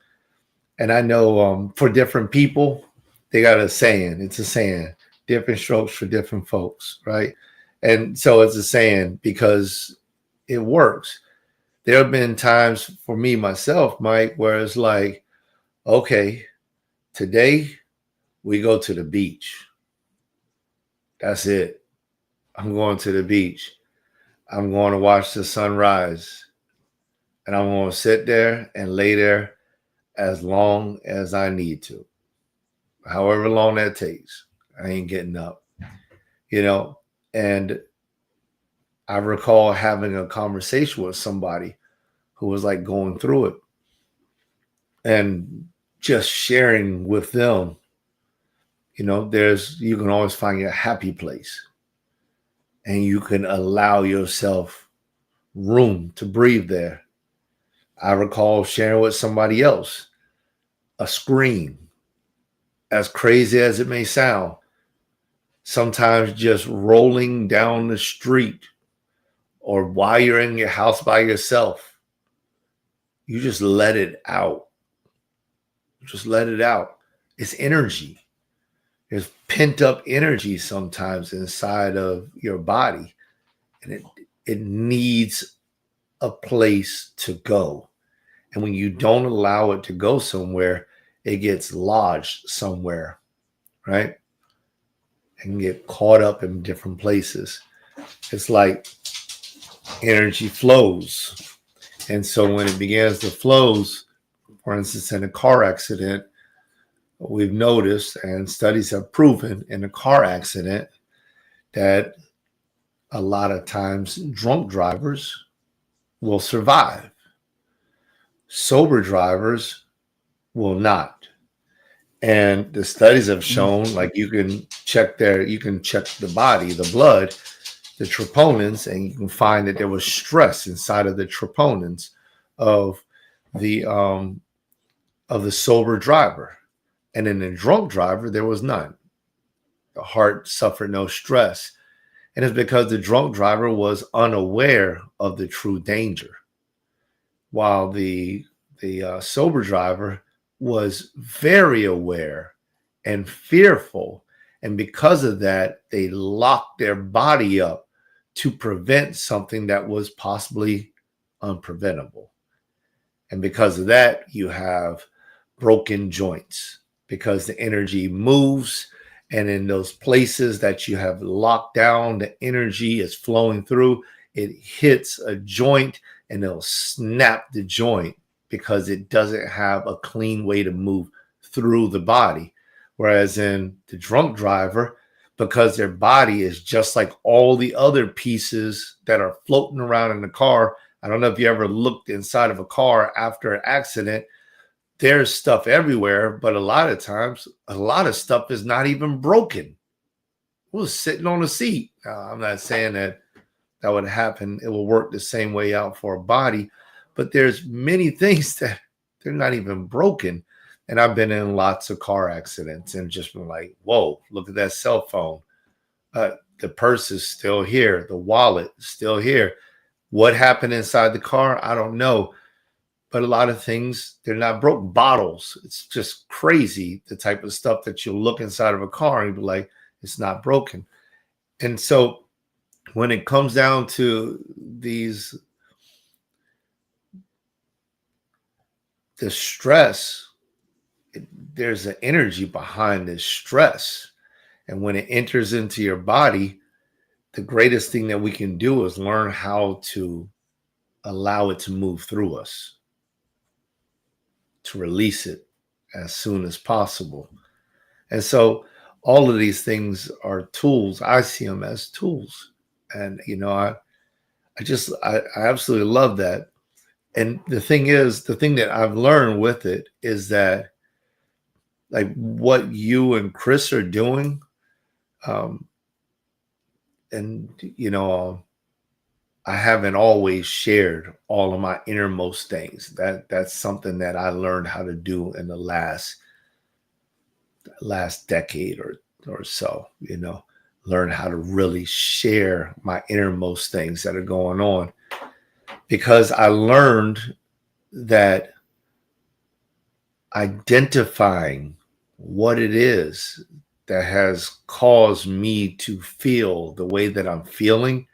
And I know for different people, they got a saying. It's a saying, different strokes for different folks, right? And so it's a saying because it works. There have been times for me, myself, Mike, where it's like, okay, today we go to the beach. That's it. I'm going to the beach. I'm going to watch the sunrise. And I'm going to sit there and lay there as long as I need to. However long that takes. I ain't getting up. And I recall having a conversation with somebody who was like going through it and just sharing with them, you can always find your happy place and you can allow yourself room to breathe there. I recall sharing with somebody else a scream, as crazy as it may sound, sometimes just rolling down the street or while you're in your house by yourself, you just let it out. Just let it out. It's energy. There's pent up energy sometimes inside of your body, and it needs a place to go. And when you don't allow it to go somewhere, it gets lodged somewhere, right? And get caught up in different places. It's like energy flows. And so when it begins to flows, for instance, in a car accident, we've noticed and studies have proven in a car accident that a lot of times drunk drivers will survive. Sober drivers will not. And the studies have shown, like you can check the body, the blood, the troponins, and you can find that there was stress inside of the troponins of the sober driver. And in the drunk driver, there was none. The heart suffered no stress. And it's because the drunk driver was unaware of the true danger, while the sober driver was very aware and fearful. And because of that, they locked their body up to prevent something that was possibly unpreventable. And because of that, you have broken joints because the energy moves. And in those places that you have locked down, the energy is flowing through. It hits a joint and it'll snap the joint because it doesn't have a clean way to move through the body. Whereas in the drunk driver, because their body is just like all the other pieces that are floating around in the car. I don't know if you ever looked inside of a car after an accident. There's stuff everywhere, but a lot of times, a lot of stuff is not even broken. It was sitting on a seat. I'm not saying that would happen. It will work the same way out for a body, but there's many things that they're not even broken. And I've been in lots of car accidents and just been like, whoa, look at that cell phone. The purse is still here. The wallet is still here. What happened inside the car? I don't know. But a lot of things, they're not broke. Bottles. It's just crazy, the type of stuff that you'll look inside of a car and be like, it's not broken. And so when it comes down to the stress, there's an energy behind this stress. And when it enters into your body, the greatest thing that we can do is learn how to allow it to move through us, to release it as soon as possible. And so all of these things are tools. I see them as tools. And, I absolutely love that. And the thing that I've learned with it is that, like, what you and Chris are doing, I haven't always shared all of my innermost things. That's something that I learned how to do in the last decade or so, learn how to really share my innermost things that are going on, because I learned that identifying what it is that has caused me to feel the way that I'm feeling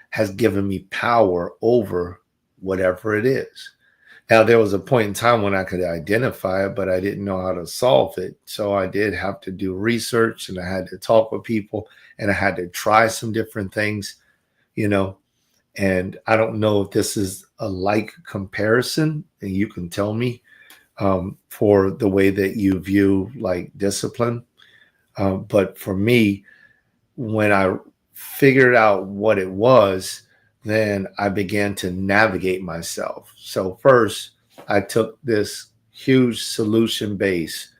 has given me power over whatever it is. Now, there was a point in time when I could identify it, but I didn't know how to solve it. So I did have to do research, and I had to talk with people, and I had to try some different things, and I don't know if this is a like comparison, and you can tell me, for the way that you view like discipline. But for me, when I figured out what it was, then I began to navigate myself. So first, I took this huge solution base.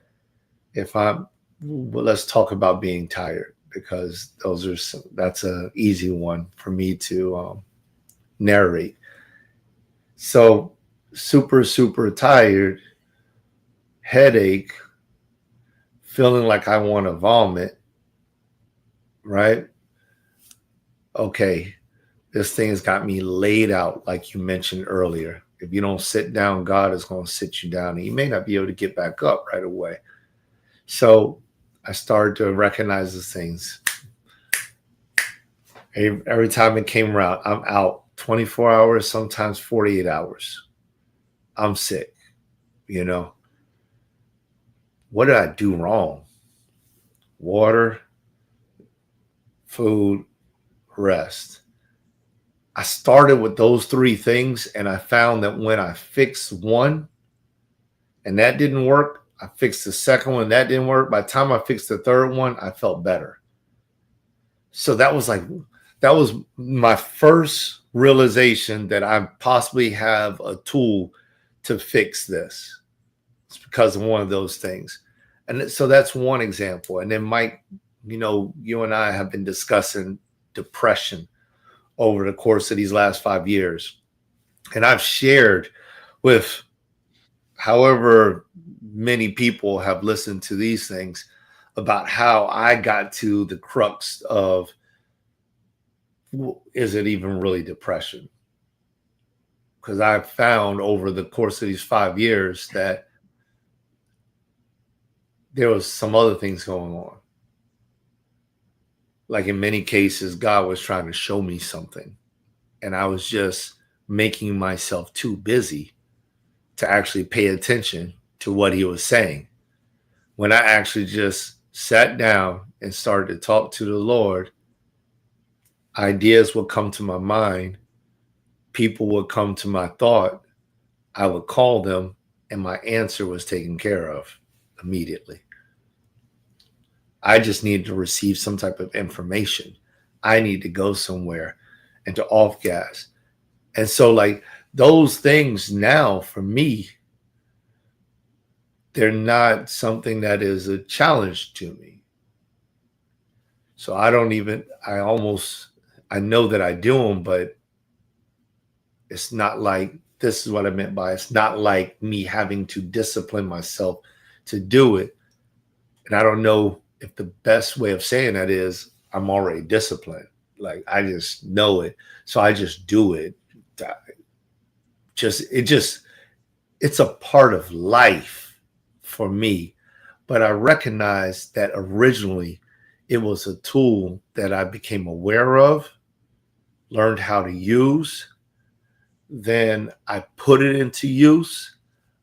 Let's talk about being tired, because that's an easy one for me to narrate. So super, super tired, headache, feeling like I want to vomit, right? Okay, this thing has got me laid out, like you mentioned earlier. If you don't sit down, God is going to sit you down, and you may not be able to get back up right away. So I started to recognize these things. Every time it came around, I'm out 24 hours, sometimes 48 hours. I'm sick, What did I do wrong? Water, food, rest. I started with those 3 things, and I found that when I fixed one and that didn't work, I fixed the second one, that didn't work. By the time I fixed the third one, I felt better. So that was my first realization that I possibly have a tool to fix this. It's because of one of those things. And so that's one example. And then Mike, you and I have been discussing depression over the course of these last 5 years. And I've shared with however many people have listened to these things about how I got to the crux of, is it even really depression? Because I've found over the course of these 5 years that there was some other things going on. Like in many cases, God was trying to show me something, and I was just making myself too busy to actually pay attention to what he was saying. When I actually just sat down and started to talk to the Lord, ideas would come to my mind, people would come to my thought, I would call them, and my answer was taken care of immediately. I just needed to receive some type of information. I need to go somewhere and to off gas. And so like those things now for me, they're not something that is a challenge to me. So I know that I do them, but it's not like, this is what I meant by, it's not like me having to discipline myself to do it. And I don't know if the best way of saying that is I'm already disciplined. Like I just know it. So I just do it. It's a part of life for me. But I recognize that originally it was a tool that I became aware of, learned how to use. Then I put it into use.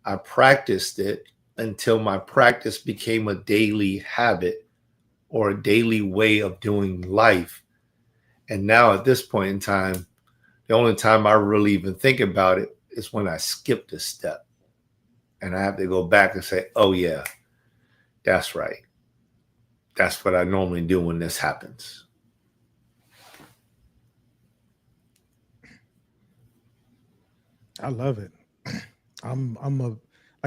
I practiced it until my practice became a daily habit or a daily way of doing life. And now at this point in time, the only time I really even think about it is when I skipped a step. And I have to go back and say, oh yeah, that's right. That's what I normally do when this happens. I love it.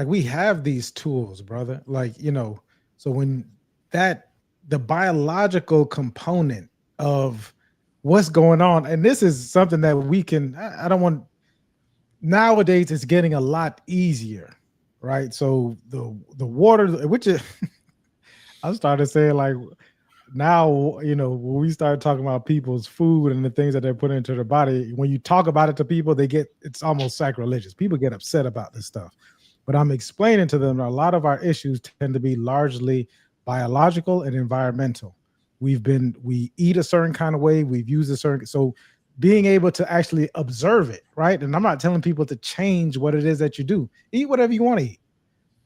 We have these tools, brother. So when the biological component of what's going on, and this is something that we can, I don't want, nowadays it's getting a lot easier, right? So the water, which is, I started saying like, now, when we start talking about people's food and the things that they're putting into their body, when you talk about it to people, it's almost sacrilegious. People get upset about this stuff. But I'm explaining to them that a lot of our issues tend to be largely biological and environmental. We eat a certain kind of way, we've used so being able to actually observe it, right? And I'm not telling people to change what it is that you do. Eat whatever you want to eat,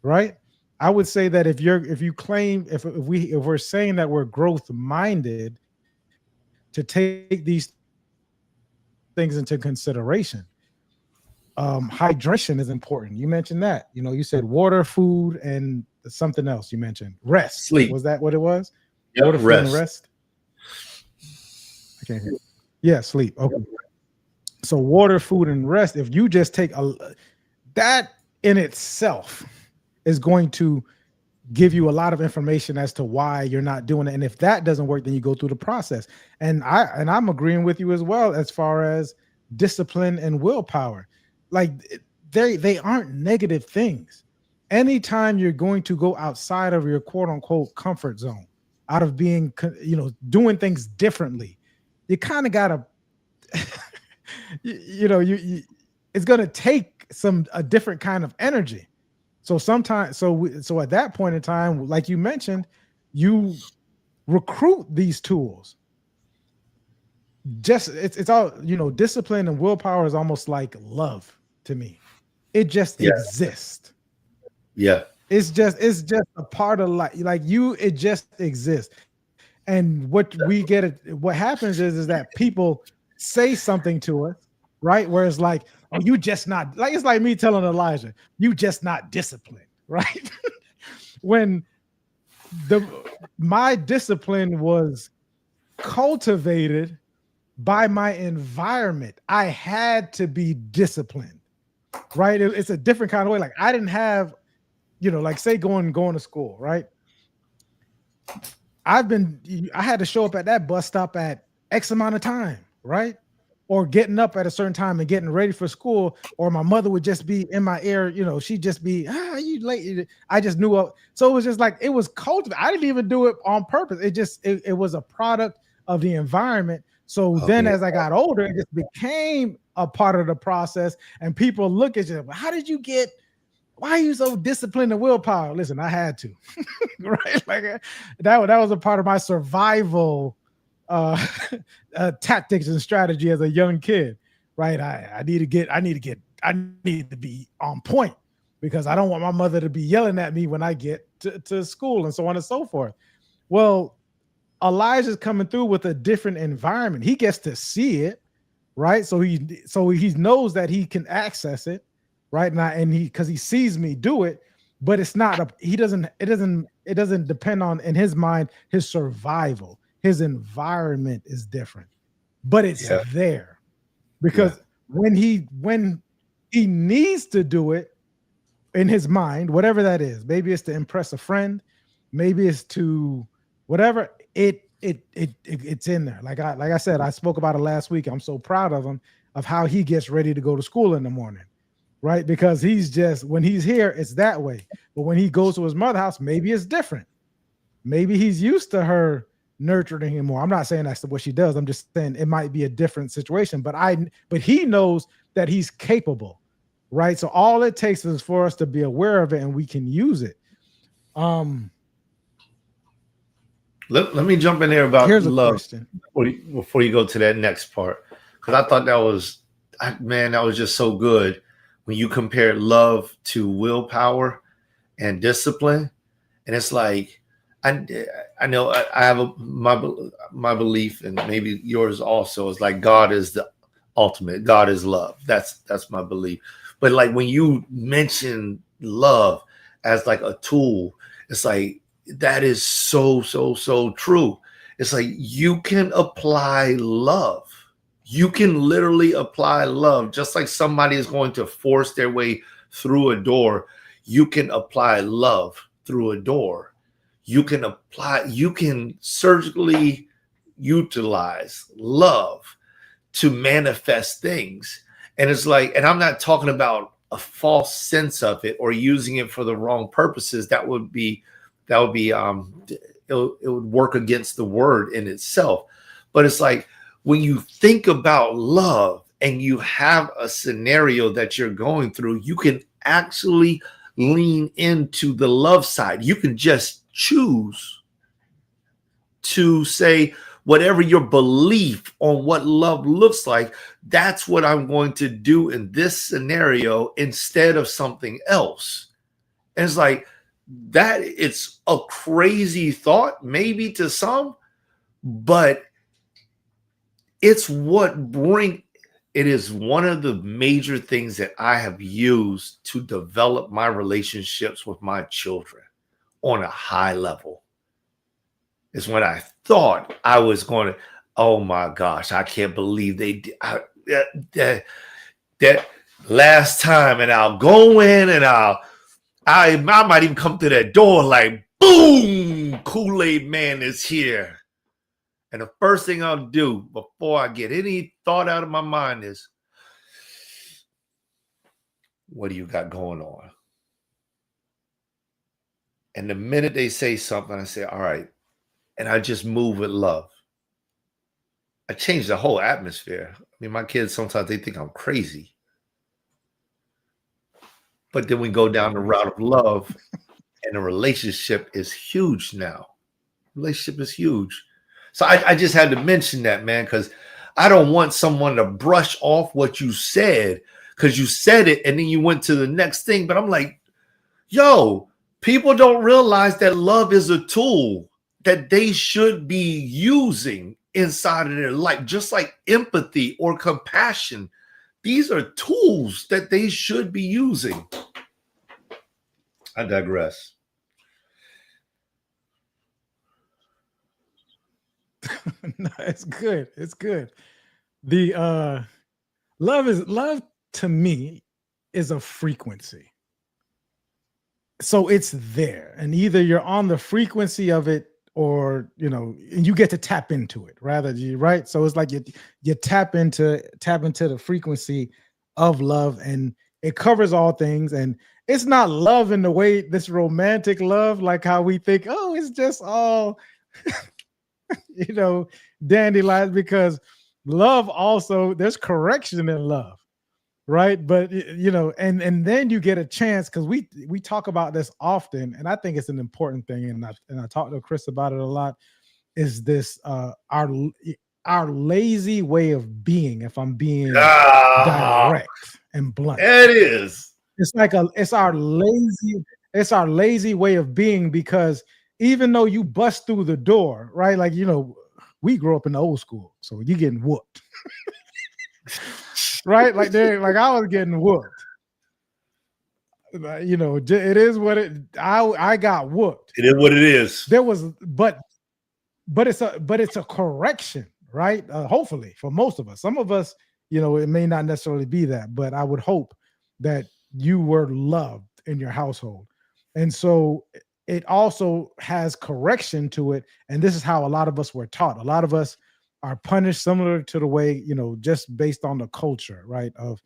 right? I would say that if we're saying that we're growth minded, to take these things into consideration, hydration is important. You mentioned that. You said water, food, and something else. You mentioned rest. Sleep. Was that what it was? Yep, water, food, rest. and rest. I can't hear. Yeah, sleep. Okay. So water, food, and rest. If you just take that in itself is going to give you a lot of information as to why you're not doing it. And if that doesn't work, then you go through the process. And I'm agreeing with you as well as far as discipline and willpower. Like they aren't negative things. Anytime you're going to go outside of your quote unquote comfort zone, out of being, doing things differently, you kind of gotta, it's gonna take a different kind of energy. So sometimes, so at that point in time, like you mentioned, you recruit these tools. Just it's all, discipline and willpower is almost like love to me. It just exists. Yeah. It's just a part of life. It just exists. And what happens is that people say something to us, right? Where it's like, oh, you just not like, it's like me telling Elijah, you just not disciplined, right? When my discipline was cultivated by my environment. I had to be disciplined, right? It's a different kind of way. Like I didn't have, like say going to school, right? I had to show up at that bus stop at X amount of time, right? Or getting up at a certain time and getting ready for school, or my mother would just be in my ear, she'd just be, you late. I just knew up. So it was just like, it was cultivated. I didn't even do it on purpose. It was a product of the environment. So then as I got older, it just became a part of the process. And people look at you, how did you get, why are you so disciplined and willpower? Listen, I had to, right? Like that was a part of my survival tactics and strategy as a young kid, right? I need to be on point because I don't want my mother to be yelling at me when I get to school and so on and so forth. Well, Elijah's coming through with a different environment. He gets to see it, right? So he knows that he can access it, right? Because he sees me do it, but it's not it doesn't depend on, in his mind, his survival. His environment is different, but it's there because when he needs to do it in his mind, whatever that is, maybe it's to impress a friend, maybe it's to whatever, it's in there. Like I said, I spoke about it last week. I'm so proud of him, of how he gets ready to go to school in the morning, right? Because when he's here, it's that way. But when he goes to his mother's house, maybe it's different. Maybe he's used to her nurturing him more. I'm not saying that's what she does. I'm just saying it might be a different situation. But he knows that he's capable, right? So all it takes is for us to be aware of it, and we can use it. Let me jump in there about here's a love question before you go to that next part, because I thought that was just so good when you compare love to willpower and discipline. And it's like, I know I have my belief, and maybe yours also, is like God is the ultimate. God is love. That's my belief. But like when you mention love as like a tool, it's like that is so true. It's like you can apply love. You can literally apply love, just like somebody is going to force their way through a door. You can apply love through a door. You can surgically utilize love to manifest things. And it's like, and I'm not talking about a false sense of it or using it for the wrong purposes. It would work against the word in itself. But it's like when you think about love and you have a scenario that you're going through, you can actually lean into the love side. You can just choose to say, whatever your belief on what love looks like, that's what I'm going to do in this scenario instead of something else. And it's like that. It's a crazy thought, maybe to some, but it is one of the major things that I have used to develop my relationships with my children on a high level. Is when I thought I was going to, oh my gosh, I can't believe they did that last time, and I'll go in and I might even come to that door like, boom, Kool-Aid Man is here. And the first thing I'll do before I get any thought out of my mind is, what do you got going on? And the minute they say something, I say, all right. And I just move with love. I change the whole atmosphere. I mean, my kids, sometimes they think I'm crazy. But then we go down the route of love, and the relationship is huge now. Relationship is huge. So I just had to mention that, man, because I don't want someone to brush off what you said, because you said it and then you went to the next thing. But I'm like, yo, people don't realize that love is a tool that they should be using inside of their life, just like empathy or compassion. These are tools that they should be using. I digress. No, it's good. It's good. The love to me is a frequency. So it's there, and either you're on the frequency of it, or and you get to tap into it, rather, right? So it's like you tap into the frequency of love, and it covers all things. And it's not love in the way this romantic love, like how we think, oh, it's just all dandelions, because love also, there's correction in love, right? But and then you get a chance, because we talk about this often, and I think it's an important thing, and I talk to Chris about it a lot, is this our lazy way of being, if I'm being direct and blunt. It is. It's our lazy way of being, because even though you bust through the door, right? Like, we grew up in the old school, so you're getting whooped. Right? Like I was getting whooped. It is what I got whooped. It is what it is. There was, but it's a correction, right? Hopefully for most of us. Some of us, it may not necessarily be that, but I would hope that you were loved in your household. And so it also has correction to it. And this is how a lot of us were taught. A lot of us are punished similar to the way, just based on the culture, right, of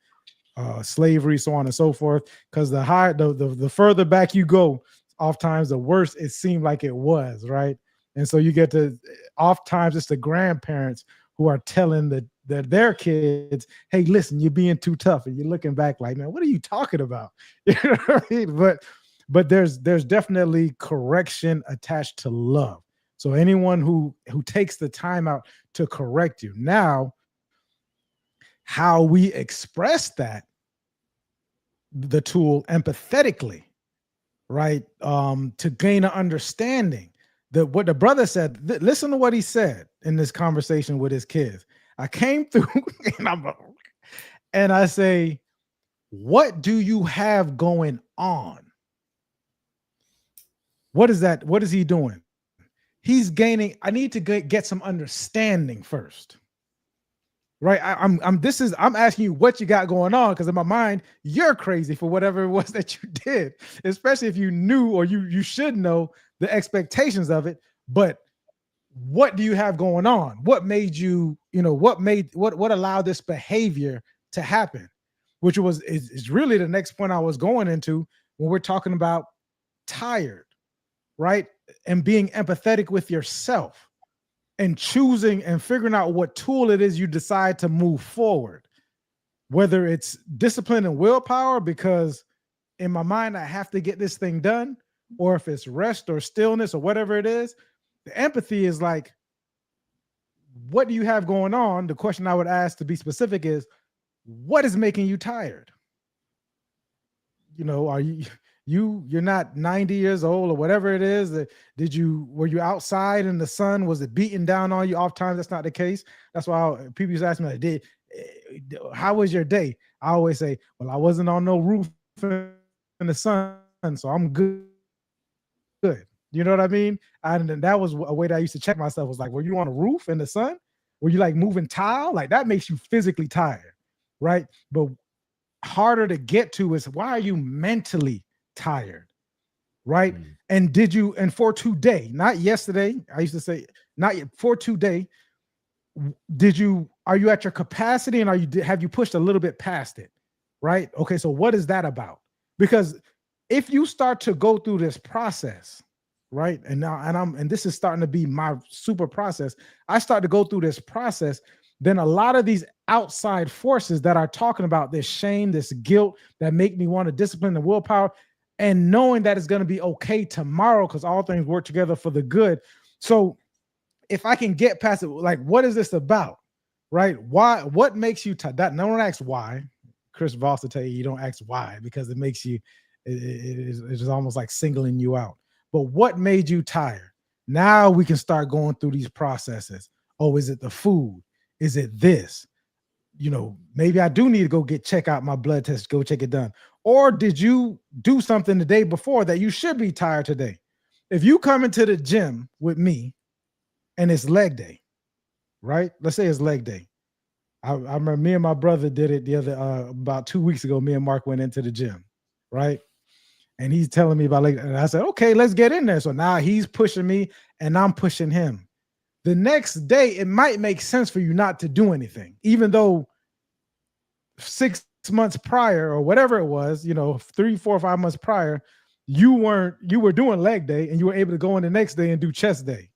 slavery, so on and so forth. Because the further back you go, oftentimes the worse it seemed like it was, right? And so you get to, oftentimes it's the grandparents who are telling their kids, hey, listen, you're being too tough. And you're looking back like, man, what are you talking about? You know what I mean? But there's definitely correction attached to love. So anyone who takes the time out to correct you. Now, how we express that, the tool, empathetically, right? To gain an understanding. What the brother said, listen to what he said in this conversation with his kids. I came through and I say, what do you have going on? What is that? What is he doing? He's gaining. I need to get some understanding first, right? I'm asking you what you got going on, because in my mind, you're crazy for whatever it was that you did, especially if you knew, or you should know, the expectations of it. But what do you have going on? What made you, what allowed this behavior to happen? Which is really the next point I was going into when we're talking about tired, right? And being empathetic with yourself, and choosing and figuring out what tool it is you decide to move forward, whether it's discipline and willpower, because in my mind, I have to get this thing done, or if it's rest or stillness or whatever it is. The empathy is like, what do you have going on? The question I would ask, to be specific, is what is making you tired? Are you're not 90 years old or whatever it is. Were you outside in the sun? Was it beating down on you? Oftentimes that's not the case. That's why people used to ask me, like, how was your day? I always say, well, I wasn't on no roof in the sun, so I'm good. You know what I mean? And that was a way that I used to check myself, was like, were you on a roof in the sun? Were you like moving tile? Like, that makes you physically tired, right? But harder to get to is, why are you mentally tired, right? And for today, not yesterday, I used to say, not yet, for today, are you at your capacity, and have you pushed a little bit past it, right? Okay, so what is that about? Because if you start to go through this process, right, and this is starting to be my super process, I start to go through this process, then a lot of these outside forces that are talking about this shame, this guilt, that make me want to discipline the willpower, and knowing that it's going to be okay tomorrow, because all things work together for the good. So if I can get past it, like, what is this about, right? Why? What makes you tired? No one asks why. Chris Voss will tell you don't ask why, because it makes you, it's almost like singling you out. But what made you tired? Now we can start going through these processes. Oh, is it the food? Is it this? Maybe I do need to check out my blood test, go check it done. Or did you do something the day before that you should be tired today? If you come into the gym with me and it's leg day, right? Let's say it's leg day. I remember me and my brother did it the other about 2 weeks ago. Me and Mark went into the gym, right? And he's telling me about and I said, okay, let's get in there. So now he's pushing me and I'm pushing him. The next day, it might make sense for you not to do anything, even though 6 months prior or whatever it was, 3, 4, 5 months prior, you were doing leg day and you were able to go in the next day and do chest day,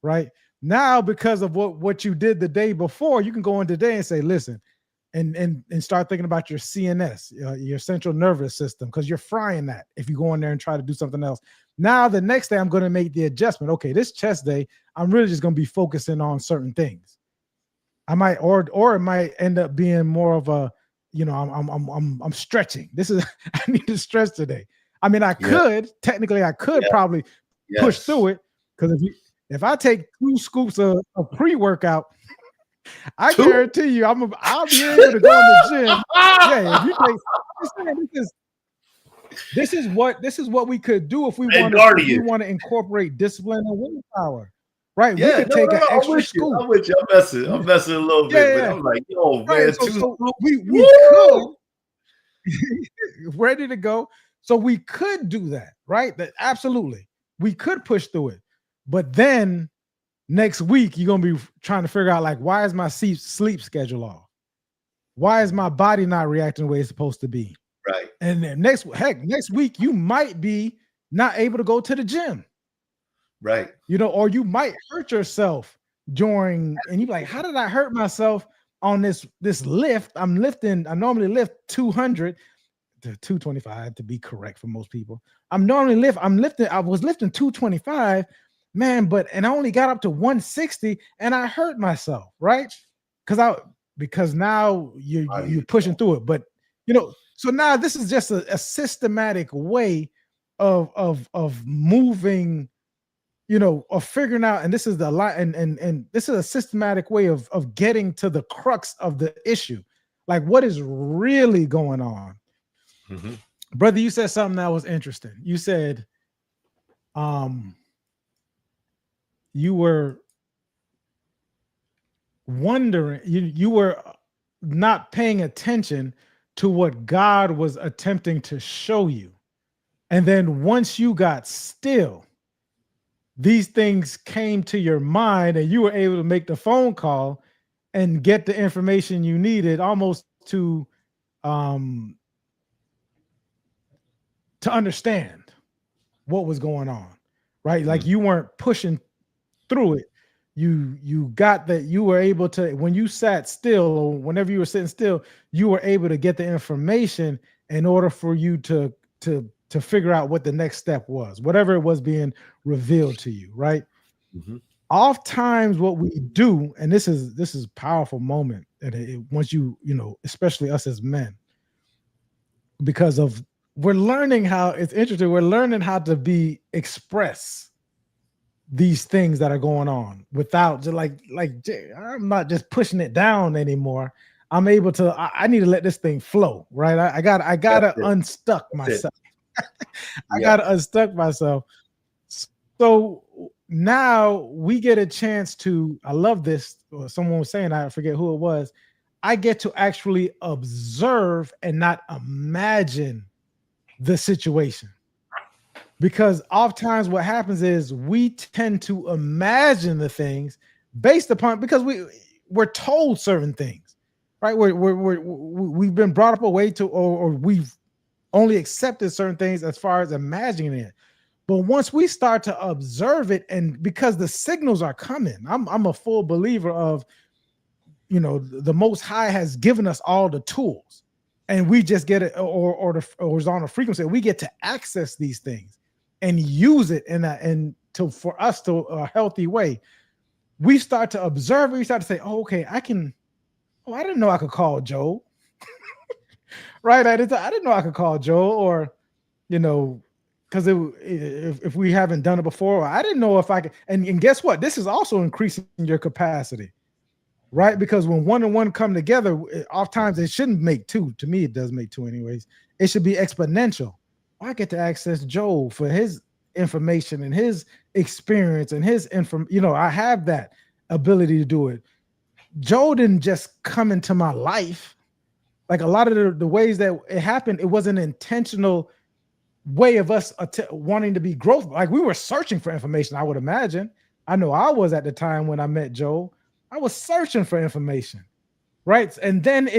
right? Now, because of what you did the day before, you can go in today and say, listen, and start thinking about your CNS, your central nervous system, because you're frying that if you go in there and try to do something else. Now, the next day, I'm going to make the adjustment. Okay, this chest day, I'm really just going to be focusing on certain things. I might, or it might end up being more of a, I'm stretching. I need to stretch today. I mean, I could probably push through it, because if I take 2 scoops of pre-workout, I guarantee you, I'll be able to go in the gym. Yeah, if you take, this is what we could do if we want to incorporate discipline and willpower, right? Yeah, we could take an extra scoop. I'm with you. I'm messing a little bit, but I'm like, yo, man, so we could ready to go. So we could do that, right? That absolutely we could push through it, but then next week, you're going to be trying to figure out, like, why is my sleep schedule off? Why is my body not reacting the way it's supposed to be? Right. And then next week, you might be not able to go to the gym. Right. Or you might hurt yourself and you're like, how did I hurt myself on this lift? I normally lift 200 to 225 to be correct for most people. I was lifting 225. Man, and I only got up to 160 and I hurt myself, right? Because now you're pushing through it. But so now this is just a systematic way of moving, of figuring out, and this is the lot, and this is a systematic way of getting to the crux of the issue. Like, what is really going on? Mm-hmm. Brother, you said something that was interesting. You said, you were wondering, you were not paying attention to what God was attempting to show you. And then once you got still, these things came to your mind and you were able to make the phone call and get the information you needed, almost to understand what was going on, right? Like, you weren't pushing through it. You got that. You were able to, when you sat still, or whenever you were sitting still, you were able to get the information in order for you to figure out what the next step was, whatever it was being revealed to you, right? Mm-hmm. Oftentimes what we do, and this is a powerful moment, and once especially us as men, because we're learning how, it's interesting, we're learning how to express these things that are going on without just like I'm not just pushing it down anymore. I'm able to, I need to let this thing flow, right? I gotta unstuck myself. I gotta unstuck myself. So now we get a chance to, I love this, someone was saying, I forget who it was, I get to actually observe and not imagine the situation. Because oftentimes what happens is we tend to imagine the things based upon, because we're told certain things, right? We've been brought up a way to, or we've only accepted certain things as far as imagining it. But once we start to observe it, and because the signals are coming, I'm a full believer of, the Most High has given us all the tools, and we just get it, or is on a frequency. We get to access these things and use it for us to a healthy way. We start to observe it. We start to say, oh, okay, I didn't know I could call Joe. Right? I didn't know I could call Joe, or, because if we haven't done it before, I didn't know if I could. And guess what? This is also increasing your capacity. right? Because when one and one come together, oftentimes it shouldn't make two. To me, it does make two anyways. It should be exponential. I get to access Joel for his information and his experience and his I have that ability to do it. Joel didn't just come into my life. Like a lot of the ways that it happened, it was an intentional way of us wanting to be growth. Like we were searching for information, I would imagine. I know I was at the time when I met Joel. I was searching for information, right? And then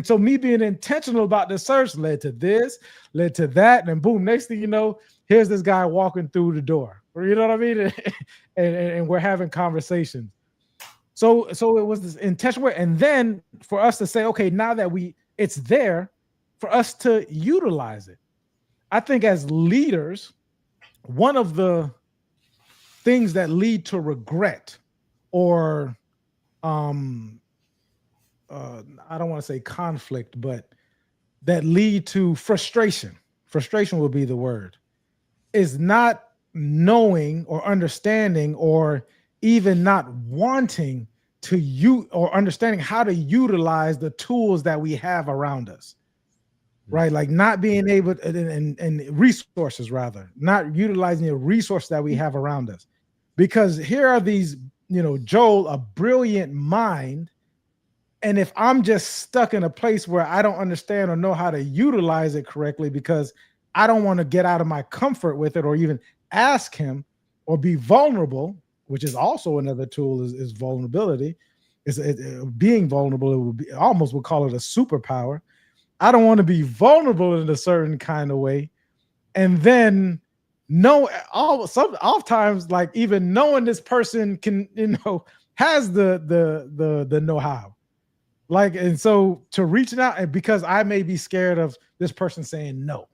so me being intentional about the search led to this, led to that, and boom, next thing you know, here's this guy walking through the door. You know what I mean? and we're having conversations. So it was this intentional way. And then for us to say, okay, now that it's there, for us to utilize it. I think as leaders, one of the things that lead to regret or I don't want to say conflict, but that lead to frustration will be the word, is not knowing or understanding or even not wanting to or understanding how to utilize the tools that we have around us, right? Like not being able to, and resources rather, not utilizing the resources that we have around us. Because here are these, Joel, a brilliant mind. And if I'm just stuck in a place where I don't understand or know how to utilize it correctly because I don't want to get out of my comfort with it or even ask him or be vulnerable, which is also another tool is vulnerability. Being vulnerable, almost would call it a superpower. I don't want to be vulnerable in a certain kind of way. And then oftentimes like even knowing this person can, has the know-how. Like, and so to reach out, and because I may be scared of this person saying no,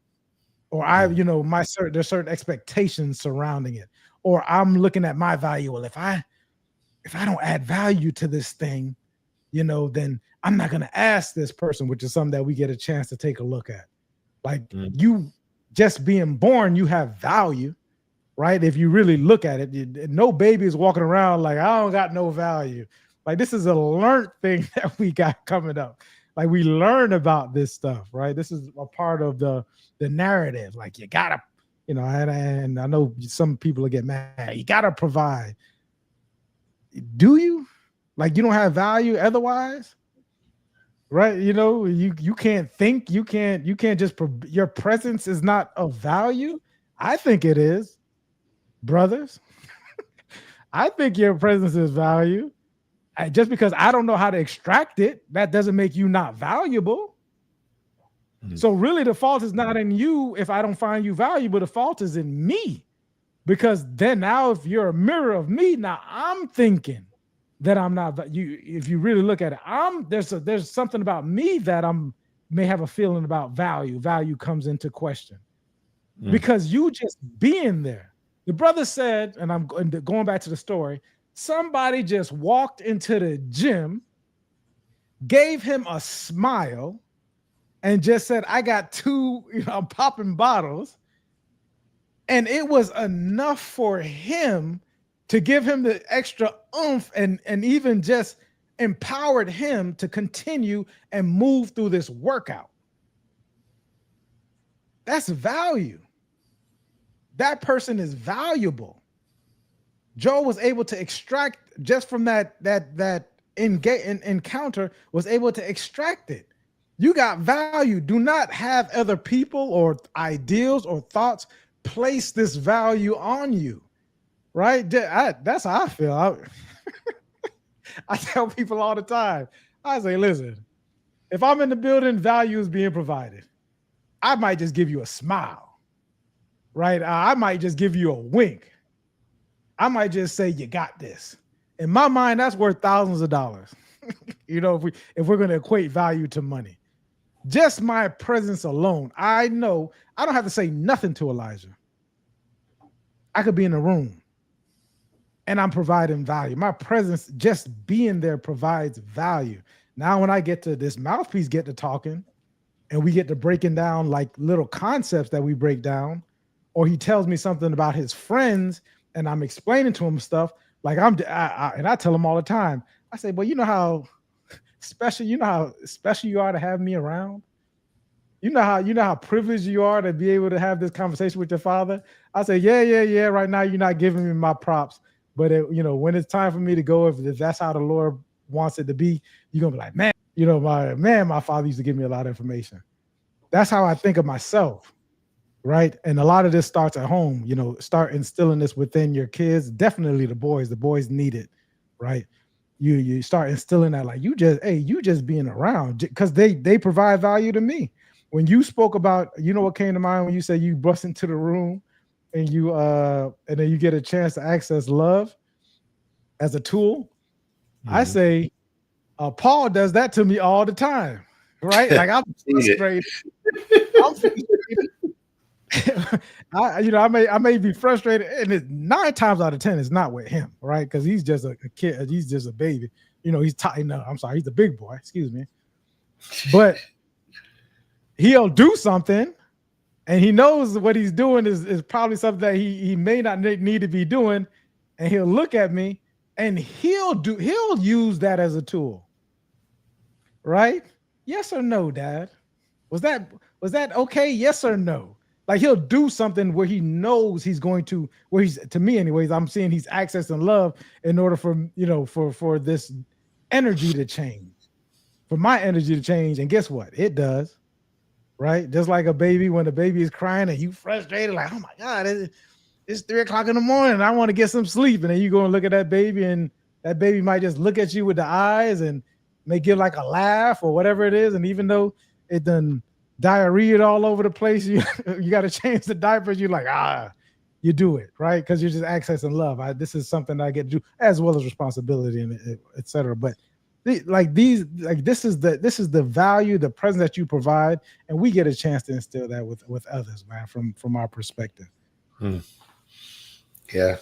or there's certain expectations surrounding it, or I'm looking at my value. Well, if I don't add value to this thing, then I'm not going to ask this person, which is something that we get a chance to take a look at. Like you just being born, you have value, right? If you really look at it, no baby is walking around like, I don't got no value. Like this is a learned thing that we got coming up. Like we learn about this stuff, right? This is a part of the narrative. Like you gotta, and I know some people will get mad. You gotta provide. Do you? Like you don't have value otherwise, right? You can't think. You can't just. Your presence is not of value. I think it is, brothers. I think your presence is value. Just because I don't know how to extract it, that doesn't make you not valuable. Mm-hmm. So really the fault is not in you if I don't find you valuable. The fault is in me. Because then now if you're a mirror of me, now I'm thinking that I'm not you. If you really look at it, there's something about me that may have a feeling about value. Value comes into question. Because you just being there. The brother said, and I'm going back to the story, somebody just walked into the gym, gave him a smile, and just said, I got two, I'm popping bottles. And it was enough for him to give him the extra oomph and even just empowered him to continue and move through this workout. That's value. That person is valuable. Joel was able to extract just from that encounter, was able to extract it. You got value. Do not have other people or ideals or thoughts place this value on you, right? That's how I feel. I tell people all the time, I say, listen, if I'm in the building, value is being provided. I might just give you a smile, right? I might just give you a wink. I might just say, you got this. In my mind, that's worth thousands of dollars. If we're going to equate value to money. Just my presence alone, I know I don't have to say nothing to Elijah. I could be in a room and I'm providing value. My presence, just being there, provides value. Now, when I get to this mouthpiece, get to talking, and we get to breaking down like little concepts that we break down, or he tells me something about his friends, and I'm explaining to him stuff. Like and I tell him all the time, I say, but you know how special you are to have me around. You know how privileged you are to be able to have this conversation with your father. I say, yeah. Right now, you're not giving me my props, but when it's time for me to go, if that's how the Lord wants it to be, you're gonna be like, man, my father used to give me a lot of information. That's how I think of myself, right? And a lot of this starts at home. Start instilling this within your kids. Definitely the boys. The boys need it, right? You start instilling that, like you just being around, because they provide value to me. When you spoke about, what came to mind when you said you bust into the room and then you get a chance to access love as a tool. Mm-hmm. I say Paul does that to me all the time, right? Like I'm frustrated. I may be frustrated, and 9 times out of 10 it's not with him, right? Because he's just a kid, he's just a baby. He's I'm sorry, he's a big boy, excuse me. But he'll do something, and he knows what he's doing is probably something that he may not need to be doing, and he'll look at me and he'll use that as a tool, right? Yes or no, Dad? Was that okay? Yes or no? Like he'll do something where he knows he's going to, to me anyways, I'm seeing he's accessing love in order for this energy to change, for my energy to change. And guess what? It does, right? Just like a baby, when the baby is crying and you frustrated, like, oh my God, it's 3 o'clock in the morning. I want to get some sleep. And then you go and look at that baby, and that baby might just look at you with the eyes and may give like a laugh or whatever it is. And even though it done diarrhea all over the place, you got to change the diapers. You're like, you do it, right? Because you're just accessing love. This is something I get to do, as well as responsibility and et cetera. But this is the value, the presence that you provide, and we get a chance to instill that with others, man, from our perspective. Yeah,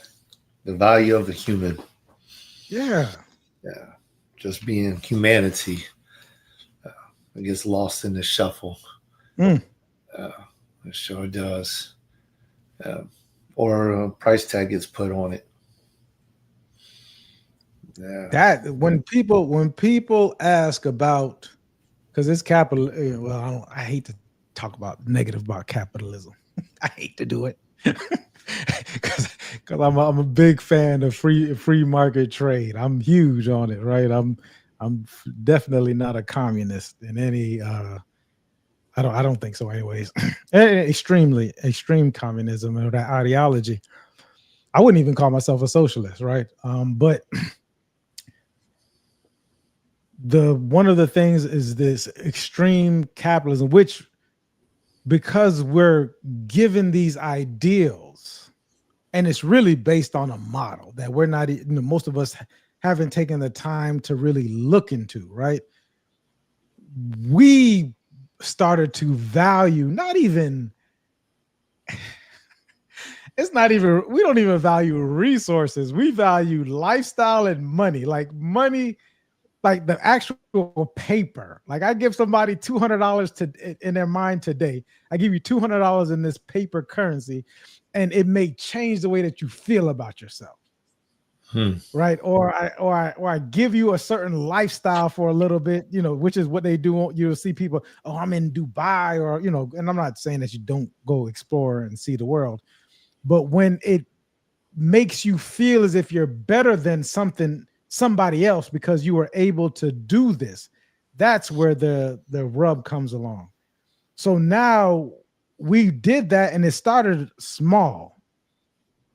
the value of the human. Yeah, just being humanity. It gets lost in the shuffle. It sure does. Or a price tag gets put on it. Yeah. That when people ask about, because it's capital. Well, I hate to talk about negative about capitalism. I hate to do it because I'm a big fan of free market trade. I'm huge on it, right? I'm definitely not a communist in any. I don't think so, anyways. Extreme communism or that ideology. I wouldn't even call myself a socialist, right? But one of the things is this extreme capitalism, which, because we're given these ideals, and it's really based on a model that we're not, most of us haven't taken the time to really look into, right? We started to value we don't even value resources. We value lifestyle and money, like the actual paper. Like I give somebody $200 in their mind today. I give you $200 in this paper currency, and it may change the way that you feel about yourself. Right. Or I give you a certain lifestyle for a little bit, which is what they do. You'll see people, oh, I'm in Dubai, or, and I'm not saying that you don't go explore and see the world, but when it makes you feel as if you're better than somebody else because you were able to do this, that's where the rub comes along. So now we did that, and it started small.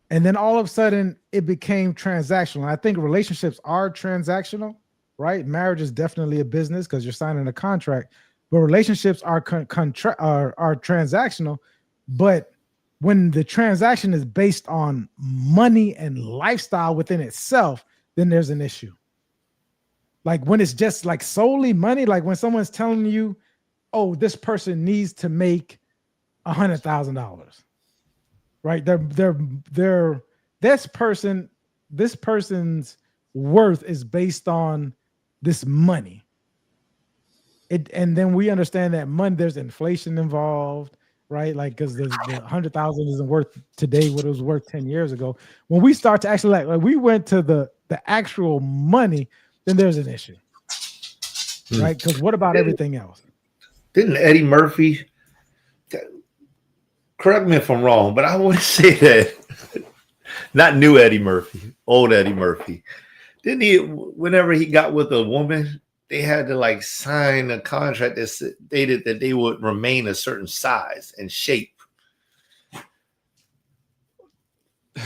And then all of a sudden it became transactional. I think relationships are transactional, right? Marriage is definitely a business because you're signing a contract, but relationships are transactional. But when the transaction is based on money and lifestyle within itself, then there's an issue. Like when it's just like solely money, like when someone's telling you, oh, this person needs to make $100,000. Right, this person's worth is based on this money. And then we understand that money, there's inflation involved, right? Like because the 100,000 isn't worth today what it was worth 10 years ago. When we start to actually like we went to the actual money, then there's an issue, right? Because what about everything else? Didn't Eddie Murphy? Correct me if I'm wrong, but I want to say that not new Eddie Murphy, old Eddie Murphy. Didn't he? Whenever he got with a woman, they had to like sign a contract that stated that they would remain a certain size and shape.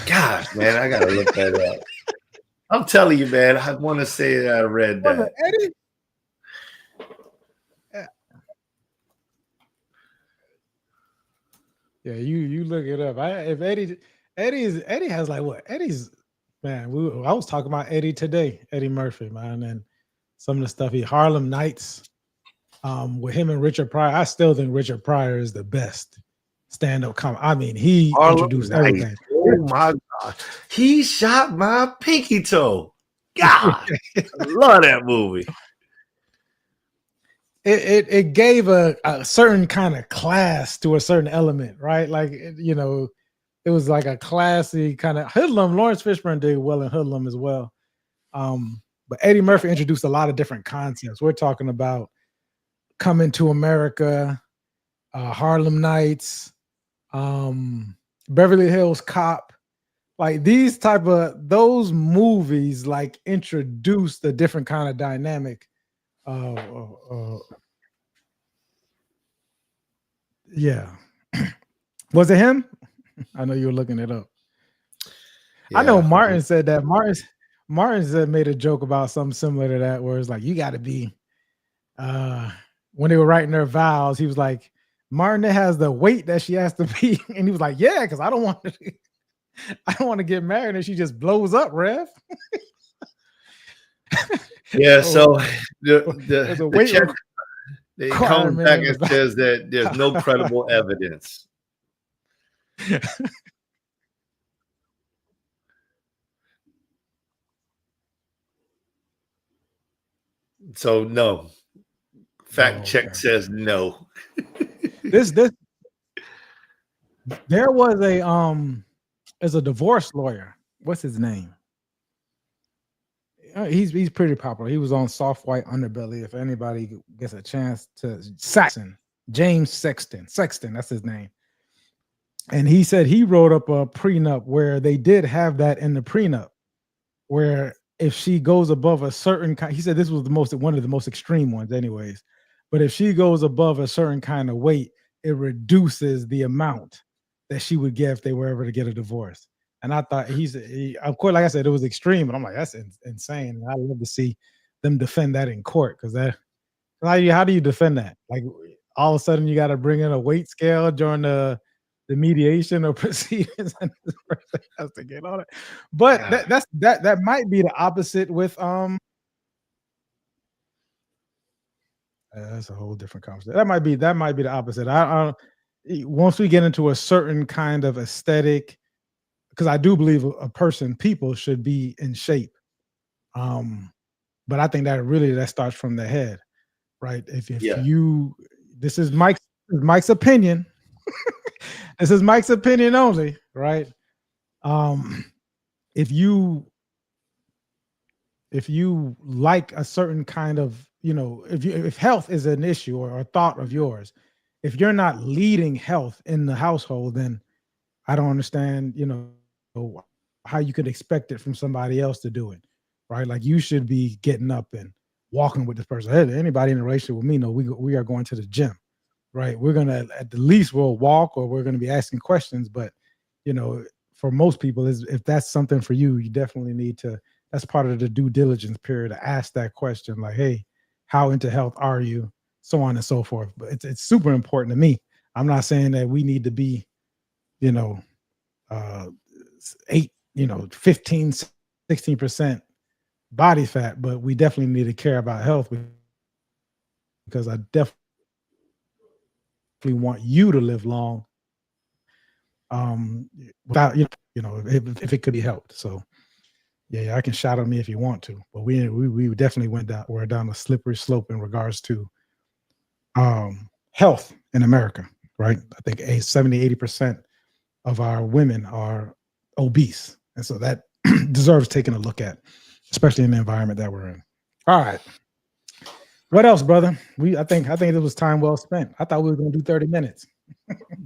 Gosh, man, I gotta look that up. I'm telling you, man, I want to say that I read that. Eddie? Yeah, you look it up. If Eddie has like what? Eddie's man. I was talking about Eddie today, Eddie Murphy, man, and some of the stuff Harlem Nights, with him and Richard Pryor. I still think Richard Pryor is the best stand-up comic. I mean, he introduced everything. Oh my God, he shot my pinky toe. God, I love that movie. It gave a certain kind of class to a certain element, right? Like, you know, it was like a classy kind of Hoodlum. Lawrence Fishburne did well in Hoodlum as well. But Eddie Murphy introduced a lot of different concepts. We're talking about Coming to America, Harlem Nights, Beverly Hills Cop. Like these type of those movies like introduced a different kind of dynamic. Yeah. Was it him? I know you were looking it up. Yeah. I know Martin said that. Martin said made a joke about something similar to that, where it's like you got to be. When they were writing their vows, he was like, Martin has the weight that she has to be, and he was like, yeah, because I don't want to get married and she just blows up, Rev. Yeah, so the check, it comes back and says that there's no credible evidence. So no. Fact check says no. There was as a divorce lawyer. What's his name? He's pretty popular. He was on Soft White Underbelly. If anybody gets a chance to, James Sexton, that's his name. And he said he wrote up a prenup where they did have that in the prenup, where if she goes above a certain kind, he said this was one of the most extreme ones, anyways. But if she goes above a certain kind of weight, it reduces the amount that she would get if they were ever to get a divorce. And I thought of course, like I said, it was extreme, but I'm like, that's insane. And I love to see them defend that in court, because how do you defend that? Like all of a sudden you got to bring in a weight scale during the mediation or proceedings, and this person has to get on it. But that might be the opposite with that's a whole different conversation. That might be the opposite. I once we get into a certain kind of aesthetic, because I do believe people should be in shape. But I think that starts from the head, right? If you, this is Mike's opinion. This is Mike's opinion only, right? If you like a certain kind of, if health is an issue or a thought of yours, if you're not leading health in the household, then I don't understand, how you could expect it from somebody else to do it, right? Like you should be getting up and walking with this person. Hey, anybody in a relationship with me know we are going to the gym, right? We're gonna at the least we'll walk, or we're gonna be asking questions. But for most people, if that's something for you, you definitely need to. That's part of the due diligence period to ask that question, like, hey, how into health are you? So on and so forth. But it's super important to me. I'm not saying that we need to be, 15, 16% body fat, but we definitely need to care about health, because I definitely want you to live long, without, if it could be helped. So yeah, I can shout on me if you want to, but we definitely we're down a slippery slope in regards to health in America, right? I think 70-80% of our women are obese, and so that deserves taking a look at, especially in the environment that we're in. All right. What else, brother? I think it was time well spent. I thought we were going to do 30 minutes.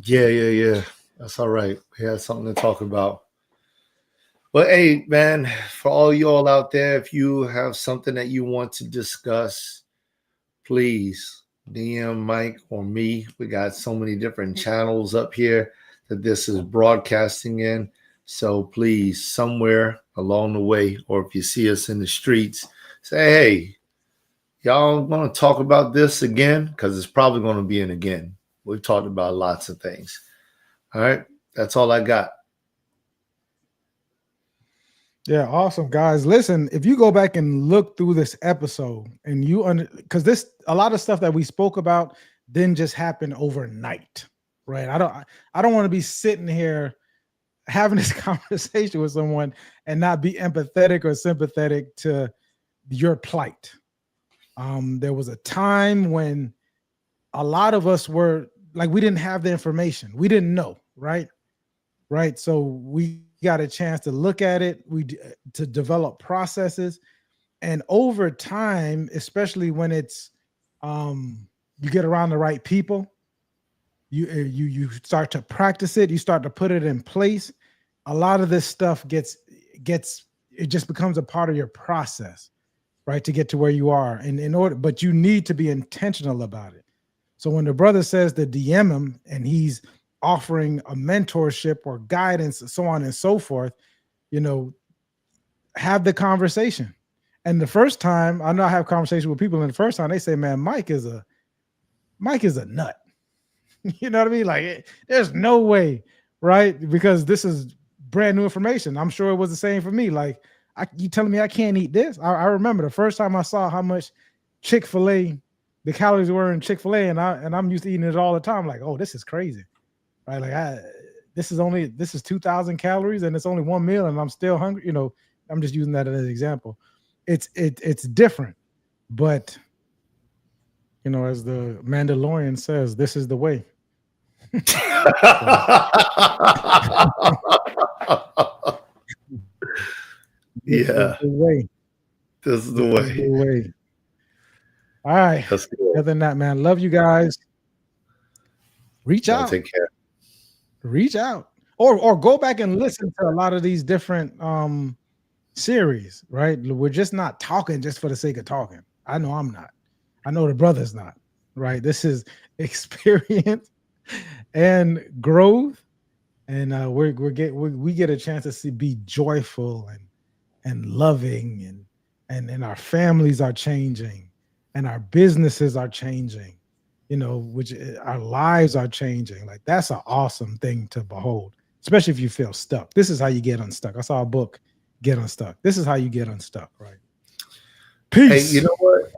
Yeah. That's all right. We had something to talk about. But hey, man, for all y'all out there, if you have something that you want to discuss, please DM Mike or me. We got so many different channels up here that this is broadcasting in. So please, somewhere along the way, or if you see us in the streets, say, hey, y'all want to talk about this again? Because it's probably going to be an again. We've talked about lots of things. All right. That's all I got. Yeah, awesome, guys. Listen, if you go back and look through this episode and because a lot of stuff that we spoke about didn't just happen overnight, right? I don't want to be sitting here having this conversation with someone and not be empathetic or sympathetic to your plight. There was a time when a lot of us were like, we didn't have the information. We didn't know, right? Right. So we got a chance to look at it, to develop processes. And over time, especially when it's you get around the right people, you start to practice it, you start to put it in place. A lot of this stuff it just becomes a part of your process, right? To get to where you are. And but you need to be intentional about it. So when the brother says to DM him and he's offering a mentorship or guidance, so on and so forth, have the conversation. And the first time, I know I have conversations with people, and the first time they say, man, Mike is a nut. You know what I mean? Like, there's no way, right? Because this is brand new information. I'm sure it was the same for me. Like, you telling me I can't eat this? I remember the first time I saw how much Chick-fil-A, the calories were in Chick-fil-A, and I'm used to eating it all the time. Like, oh, this is crazy. Right, like this is 2,000 calories and it's only one meal and I'm still hungry. I'm just using that as an example. It's different, but as the Mandalorian says, this is the way. This is the way. This is the way. All right. Other than that, man, love you guys. Reach out. Take care. Reach out or go back and listen to a lot of these different series, right? We're just not talking just for the sake of talking. I know I'm not. I know the brother's not, right? This is experience and growth, and we get a chance to be joyful and loving, and our families are changing and our businesses are changing. Which our lives are changing. Like, that's an awesome thing to behold, especially if you feel stuck. This is how you get unstuck. I saw a book, Get Unstuck. This is how you get unstuck, right? Peace. Hey, you know what?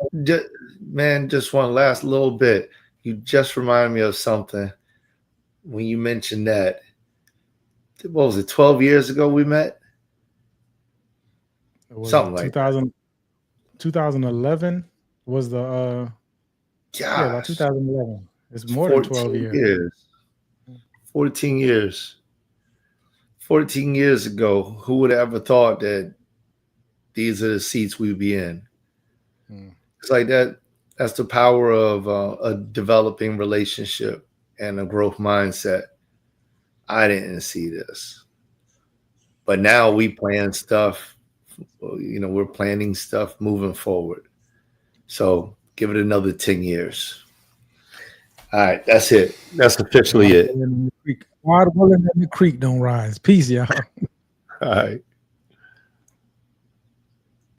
Just one last little bit. You just reminded me of something when you mentioned that. What was it, 12 years ago we met? Something like 2011 was the yeah, about 2011. It's more than 12 years. 14 years. 14 years ago, who would have ever thought that these are the seats we'd be in? It's like that. That's the power of a developing relationship and a growth mindset. I didn't see this. But now we plan stuff. We're planning stuff moving forward. So give it another 10 years. All right, that's it. That's officially it. God willing that the creek don't rise. Peace, y'all. All right.